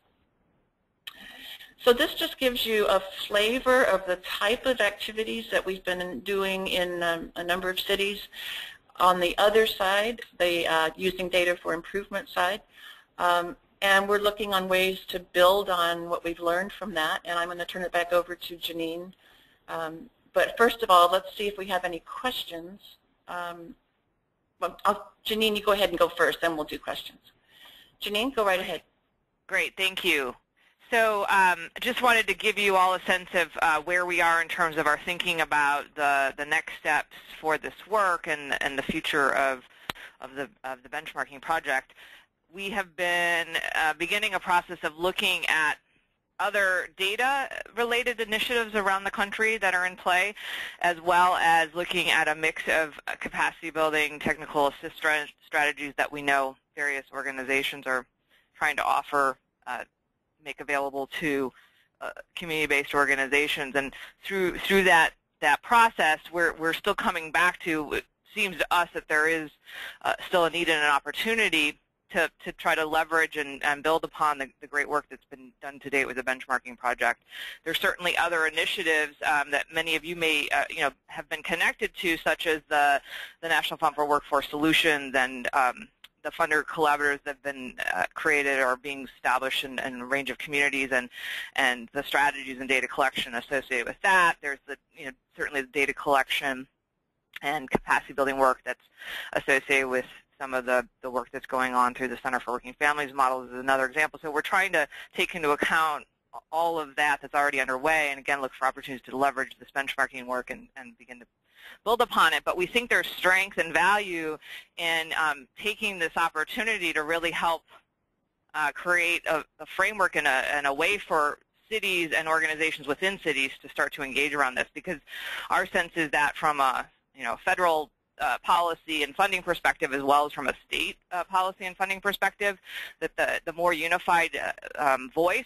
So this just gives you a flavor of the type of activities that we've been doing in a number of cities. On the other side, the using data for improvement side, and we're looking on ways to build on what we've learned from that, and I'm going to turn it back over to Janine. But first of all, let's see if we have any questions. Janine, you go ahead and go first, then we'll do questions. Janine, go right ahead. Great, thank you. So just wanted to give you all a sense of where we are in terms of our thinking about the next steps for this work and the future of the benchmarking project. We have been beginning a process of looking at other data-related initiatives around the country that are in play, as well as looking at a mix of capacity-building technical assist strategies that we know various organizations are trying to offer, make available to community-based organizations. And through that process, we're still coming back to, it seems to us that there is still a need and an opportunity to try to leverage and build upon the great work that's been done to date with the benchmarking project. There's certainly other initiatives that many of you may have been connected to, such as the National Fund for Workforce Solutions and the funder collaborators that have been created or being established in a range of communities, and the strategies and data collection associated with that. There's certainly the data collection and capacity building work that's associated with some of the work that's going on through the Center for Working Families model is another example. So we're trying to take into account all of that that's already underway, and again look for opportunities to leverage this benchmarking work and begin to build upon it. But we think there's strength and value in taking this opportunity to really help create a framework and a way for cities and organizations within cities to start to engage around this, because our sense is that from a federal policy and funding perspective, as well as from a state policy and funding perspective, that the more unified voice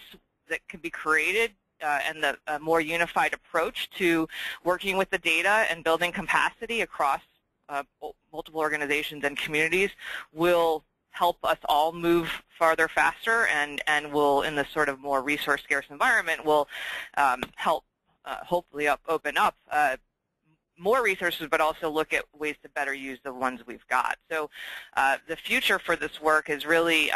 that can be created and the more unified approach to working with the data and building capacity across multiple organizations and communities will help us all move farther faster, and will, in this sort of more resource-scarce environment, will help hopefully open up more resources, but also look at ways to better use the ones we've got. So the future for this work is really,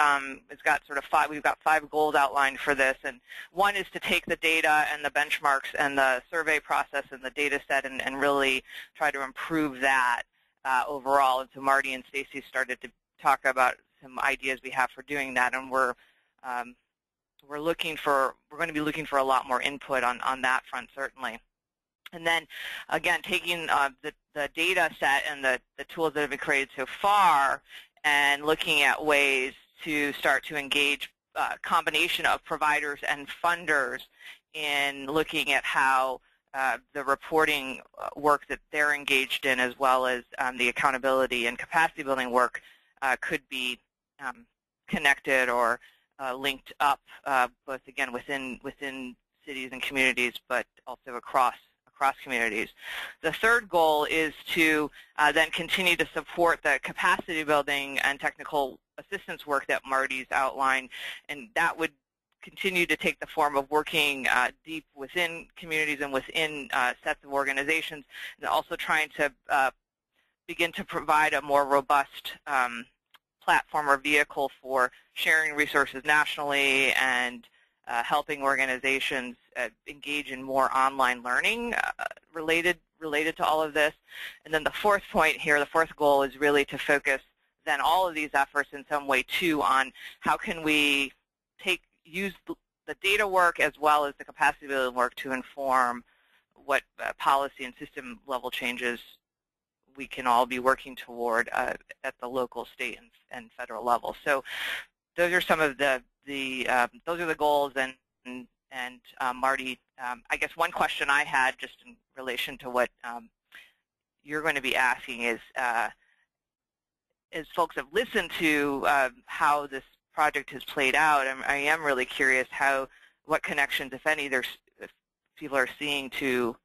it's got sort of we've got 5 goals outlined for this, and one is to take the data and the benchmarks and the survey process and the data set and really try to improve that overall. And so Marty and Stacy started to talk about some ideas we have for doing that, and we're going to be looking for a lot more input on that front, certainly. And then, again, taking the data set and the tools that have been created so far and looking at ways to start to engage a combination of providers and funders in looking at how the reporting work that they're engaged in, as well as the accountability and capacity building work, could be connected or linked up, both, again, within cities and communities, but also across communities. The third goal is to then continue to support the capacity building and technical assistance work that Marty's outlined, and that would continue to take the form of working deep within communities and within sets of organizations, and also trying to begin to provide a more robust platform or vehicle for sharing resources nationally and helping organizations engage in more online learning related to all of this. And then the fourth point here, the fourth goal, is really to focus then all of these efforts in some way too on how can we use the data work as well as the capacity building work to inform what policy and system level changes we can all be working toward at the local, state, and federal level. So those are some of those are the goals, and Marty, I guess one question I had just in relation to what you're going to be asking is, as folks have listened to how this project has played out, I am really curious what connections, if any, if people are seeing to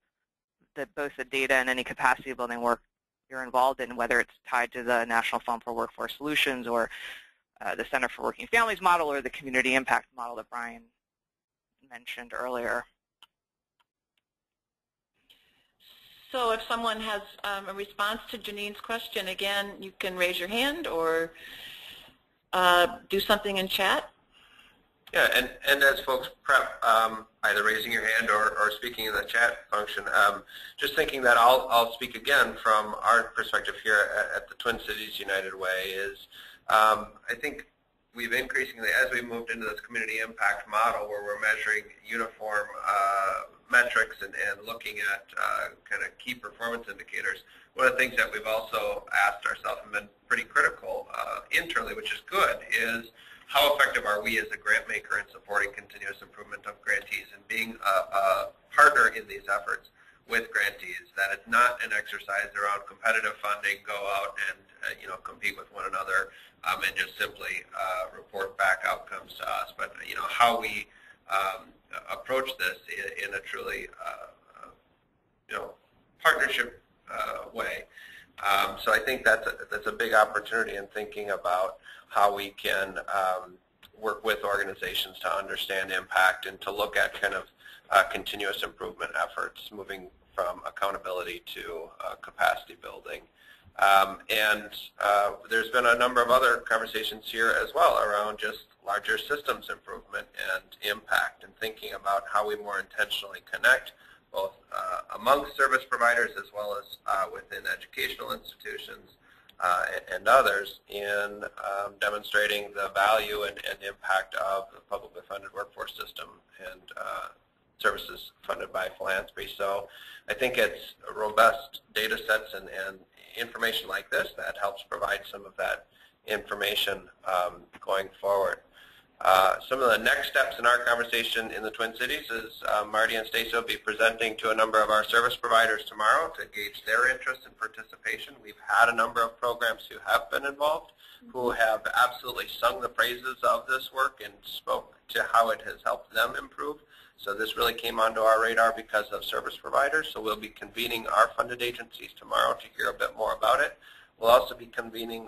both the data and any capacity building work you're involved in, whether it's tied to the National Fund for Workforce Solutions or the Center for Working Families model or the community impact model that Brian mentioned earlier. So if someone has a response to Janine's question, again, you can raise your hand or do something in chat. Yeah, and as folks prep, either raising your hand or speaking in the chat function, just thinking that I'll speak again from our perspective here at the Twin Cities United Way is I think we've increasingly, as we moved into this community impact model where we're measuring uniform metrics and looking at kind of key performance indicators, one of the things that we've also asked ourselves and been pretty critical internally, which is good, is how effective are we as a grant maker in supporting continuous improvement of grantees and being a partner in these efforts with grantees, that it's not an exercise around competitive funding, go out and compete with one another and just simply report back outcomes to us, but how we approach this in a truly partnership way. So I think that's a big opportunity in thinking about how we can work with organizations to understand impact and to look at kind of continuous improvement efforts, moving from accountability to capacity building. And there's been a number of other conversations here as well around just larger systems improvement and impact, and thinking about how we more intentionally connect both amongst service providers as well as within educational institutions and others in demonstrating the value and impact of the publicly funded workforce system and services funded by philanthropy. So I think it's robust data sets and information like this that helps provide some of that information going forward. Some of the next steps in our conversation in the Twin Cities is Marty and Stacey will be presenting to a number of our service providers tomorrow to gauge their interest and participation. We've had a number of programs who have been involved, who have absolutely sung the praises of this work and spoke to how it has helped them improve. So this really came onto our radar because of service providers. So we'll be convening our funded agencies tomorrow to hear a bit more about it. We'll also be convening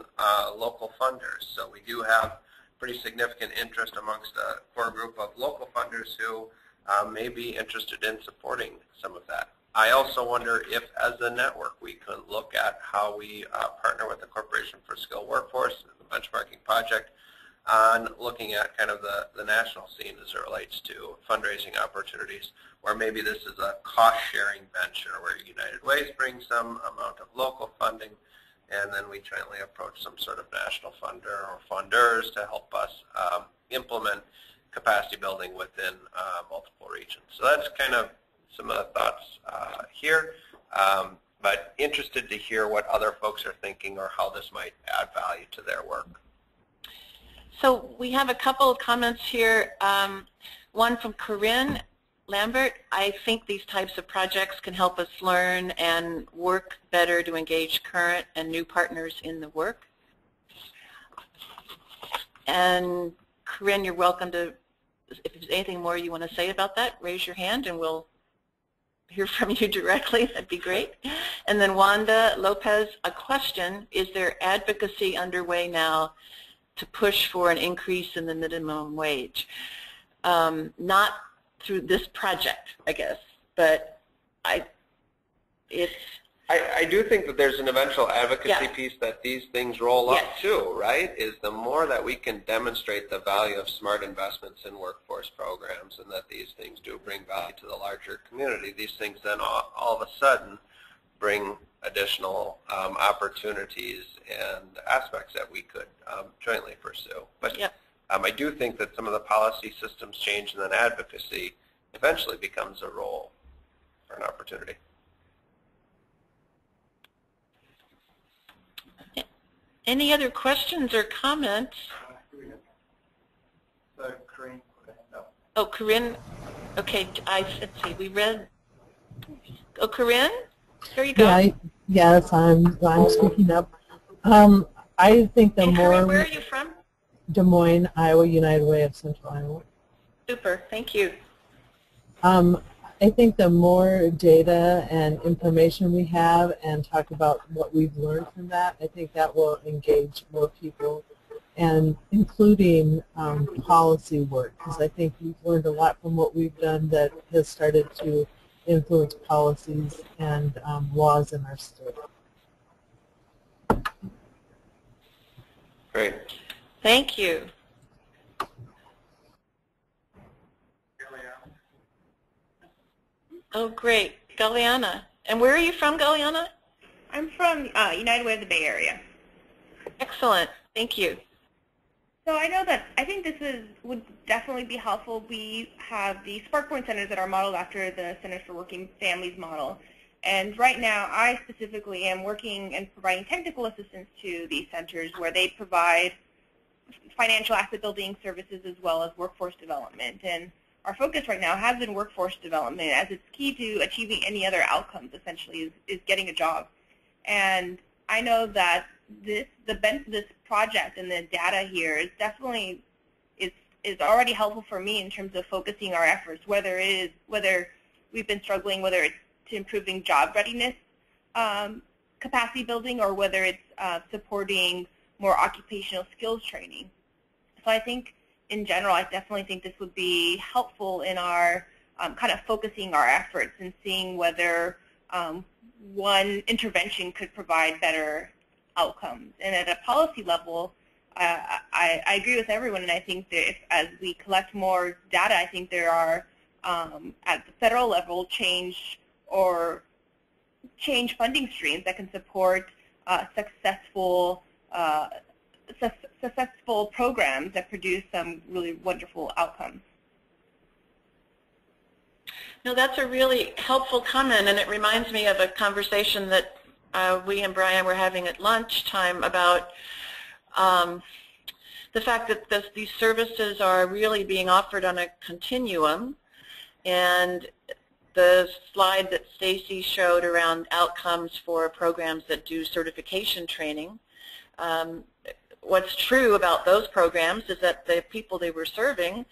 local funders. So we do have pretty significant interest amongst a core group of local funders who may be interested in supporting some of that. I also wonder if, as a network, we can look at how we partner with the Corporation for Skilled Workforce, the benchmarking project, on looking at kind of the national scene as it relates to fundraising opportunities, where maybe this is a cost-sharing venture where United Ways brings some amount of local funding, and then we jointly approach some sort of national funder or funders to help us implement capacity building within multiple regions. So that's kind of some of the thoughts here, but interested to hear what other folks are thinking or how this might add value to their work. So we have a couple of comments here. One from Corinne Lambert. I think these types of projects can help us learn and work better to engage current and new partners in the work. And Corinne, you're welcome to, if there's anything more you want to say about that, raise your hand and we'll hear from you directly. That'd be great. And then Wanda Lopez, a question: is there advocacy underway now to push for an increase in the minimum wage? Not through this project, I guess, but I do think that there's an eventual advocacy piece that these things roll up to, right? Is the more that we can demonstrate the value of smart investments in workforce programs and that these things do bring value to the larger community, these things then all of a sudden bring additional opportunities and aspects that we could jointly pursue. But I do think that some of the policy systems change and then advocacy eventually becomes a role or an opportunity. Any other questions or comments? So Corinne put a hand up. Oh, Corinne. Okay, let's see. We read. Oh, Corinne, there you go. Yeah, yes, I'm speaking up. I think the more. Corinne, where are you from? Des Moines, Iowa, United Way of Central Iowa. Super, thank you. I think the more data and information we have and talk about what we've learned from that, I think that will engage more people, and including policy work, because I think we've learned a lot from what we've done that has started to influence policies and laws in our state. Great. Thank you. Oh, great. Galiana. And where are you from, Galiana? I'm from United Way of the Bay Area. Excellent. Thank you. So I know that I think this would definitely be helpful. We have the SparkPoint centers that are modeled after the Centers for Working Families model. And right now, I specifically am working and providing technical assistance to these centers where they provide financial asset building services as well as workforce development. And our focus right now has been workforce development, as it's key to achieving any other outcomes, essentially, is getting a job. And I know that this project and the data here is definitely is already helpful for me in terms of focusing our efforts, whether we've been struggling, whether it's to improving job readiness capacity building, or whether it's supporting more occupational skills training. So I think in general, I definitely think this would be helpful in our kind of focusing our efforts and seeing whether one intervention could provide better outcomes. And at a policy level, I agree with everyone, and I think that as we collect more data, I think there are, at the federal level, change funding streams that can support successful programs that produce some really wonderful outcomes. No, that's a really helpful comment, and it reminds me of a conversation that we and Brian were having at lunchtime about the fact that these services are really being offered on a continuum, and the slide that Stacy showed around outcomes for programs that do certification training. What's true about those programs is that the people they were serving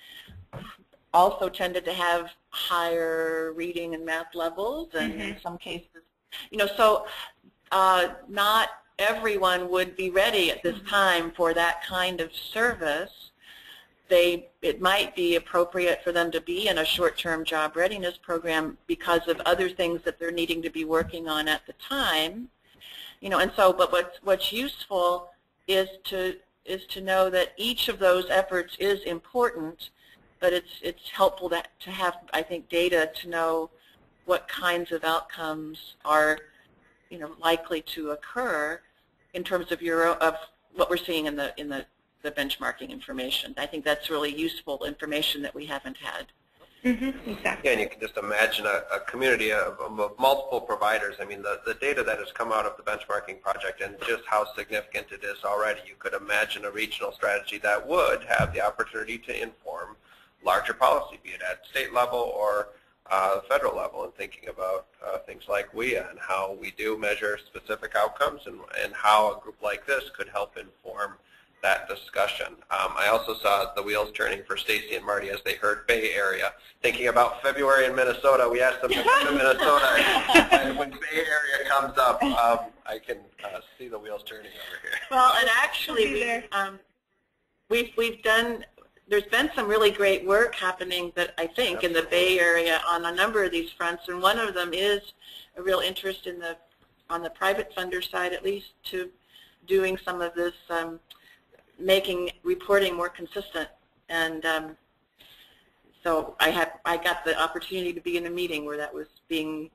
also tended to have higher reading and math levels, and in some cases, so not everyone would be ready at this time for that kind of service. It might be appropriate for them to be in a short-term job readiness program because of other things that they're needing to be working on at the time, and so. But what's useful is to know that each of those efforts is important, but it's helpful to have, I think, data to know what kinds of outcomes are likely to occur in terms of what we're seeing in the benchmarking information. I think that's really useful information that we haven't had. Exactly. Yeah, and you can just imagine a community of multiple providers. I mean, the data that has come out of the benchmarking project and just how significant it is already, you could imagine a regional strategy that would have the opportunity to inform larger policy, be it at state level or federal level, and thinking about things like WIA and how we do measure specific outcomes, and how a group like this could help inform that discussion. I also saw the wheels turning for Stacy and Marty as they heard Bay Area. Thinking about February in Minnesota, we asked them to come to Minnesota, and when Bay Area comes up, I can see the wheels turning over here. Well, and actually, we've done. There's been some really great work happening that I think in the Bay Area on a number of these fronts, and one of them is a real interest on the private funder side, at least, to doing some of this. Making reporting more consistent, and so I got the opportunity to be in a meeting where that was being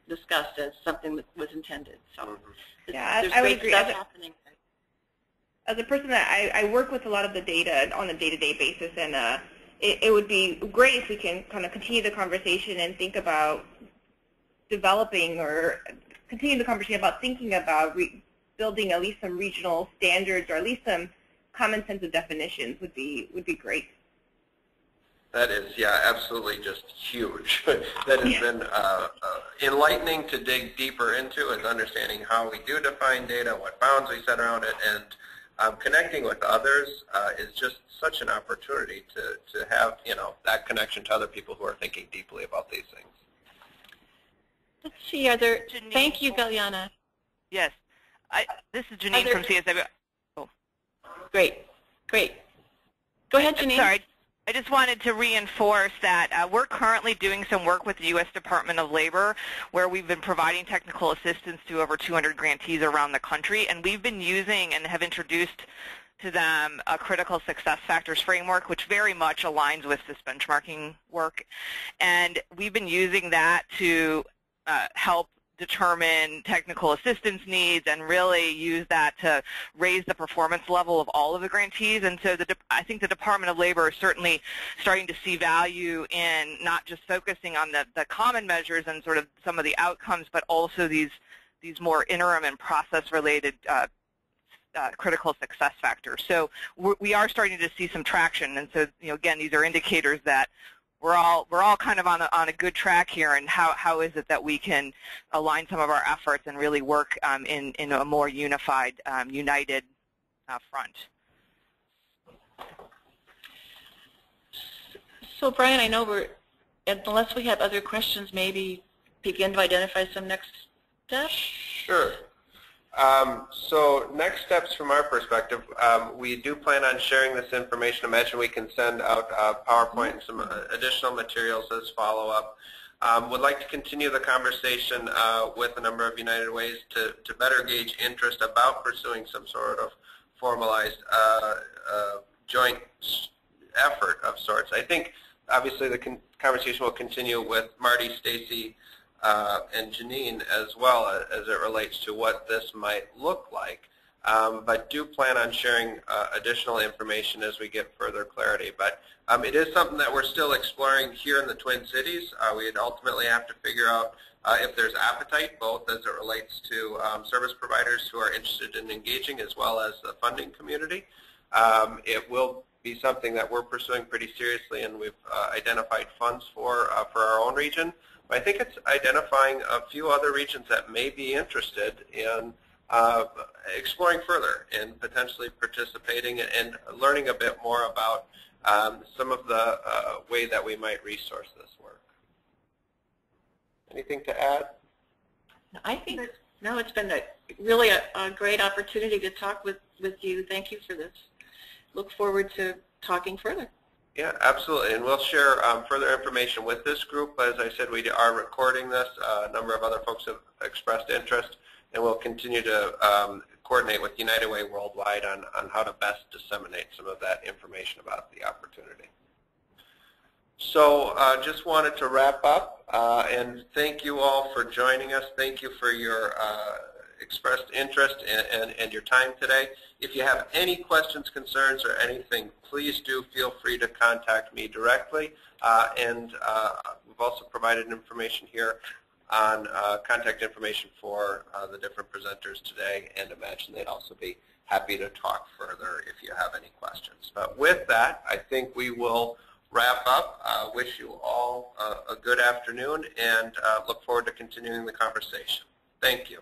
discussed as something that was intended. So yeah, there's I would great agree. stuff happening. As a person that I work with a lot of the data on a day-to-day basis, and it would be great if we can kind of continue the conversation and think about developing or continue the conversation about thinking about building at least some regional standards, or at least some common sense of definitions would be great. That is, yeah, absolutely just huge. That has been enlightening to dig deeper into, is understanding how we do define data, what bounds we set around it, and connecting with others is just such an opportunity to have, that connection to other people who are thinking deeply about these things. Let's see, thank you, Galyana. Yes, this is Janine from CSW. Great. Go ahead, Janine. Sorry, I just wanted to reinforce that we're currently doing some work with the U.S. Department of Labor, where we've been providing technical assistance to over 200 grantees around the country, and we've been using and have introduced to them a critical success factors framework, which very much aligns with this benchmarking work. And we've been using that to help determine technical assistance needs and really use that to raise the performance level of all of the grantees. And so I think the Department of Labor is certainly starting to see value in not just focusing on the common measures and sort of some of the outcomes, but also these more interim and process-related critical success factors. So we are starting to see some traction. And so, again, these are indicators that we're all kind of on a good track here, and how is it that we can align some of our efforts and really work in a more unified, united front. So Brian, I know unless we have other questions, maybe begin to identify some next steps? Sure. So next steps from our perspective, we do plan on sharing this information. Imagine we can send out PowerPoint and some additional materials as follow-up. Would like to continue the conversation with a number of United Ways to better gauge interest about pursuing some sort of formalized joint effort of sorts. I think obviously the conversation will continue with Marty, Stacy, and Janine as well as it relates to what this might look like, but do plan on sharing additional information as we get further clarity. But it is something that we're still exploring here in the Twin Cities. We'd ultimately have to figure out if there's appetite, both as it relates to service providers who are interested in engaging as well as the funding community. It will be something that we're pursuing pretty seriously, and we've identified funds for our own region. I think it's identifying a few other regions that may be interested in exploring further and potentially participating and learning a bit more about some of the way that we might resource this work. Anything to add? I think, no, it's been really a great opportunity to talk with you. Thank you for this. Look forward to talking further. Yeah, absolutely, and we'll share further information with this group. As I said, we are recording this. A number of other folks have expressed interest, and we'll continue to coordinate with United Way Worldwide on how to best disseminate some of that information about the opportunity. So just wanted to wrap up, and thank you all for joining us. Thank you for your expressed interest and your time today. If you have any questions, concerns, or anything, please do feel free to contact me directly. And we've also provided information here on contact information for the different presenters today, and imagine they'd also be happy to talk further if you have any questions. But with that, I think we will wrap up. Wish you all a good afternoon, and look forward to continuing the conversation. Thank you.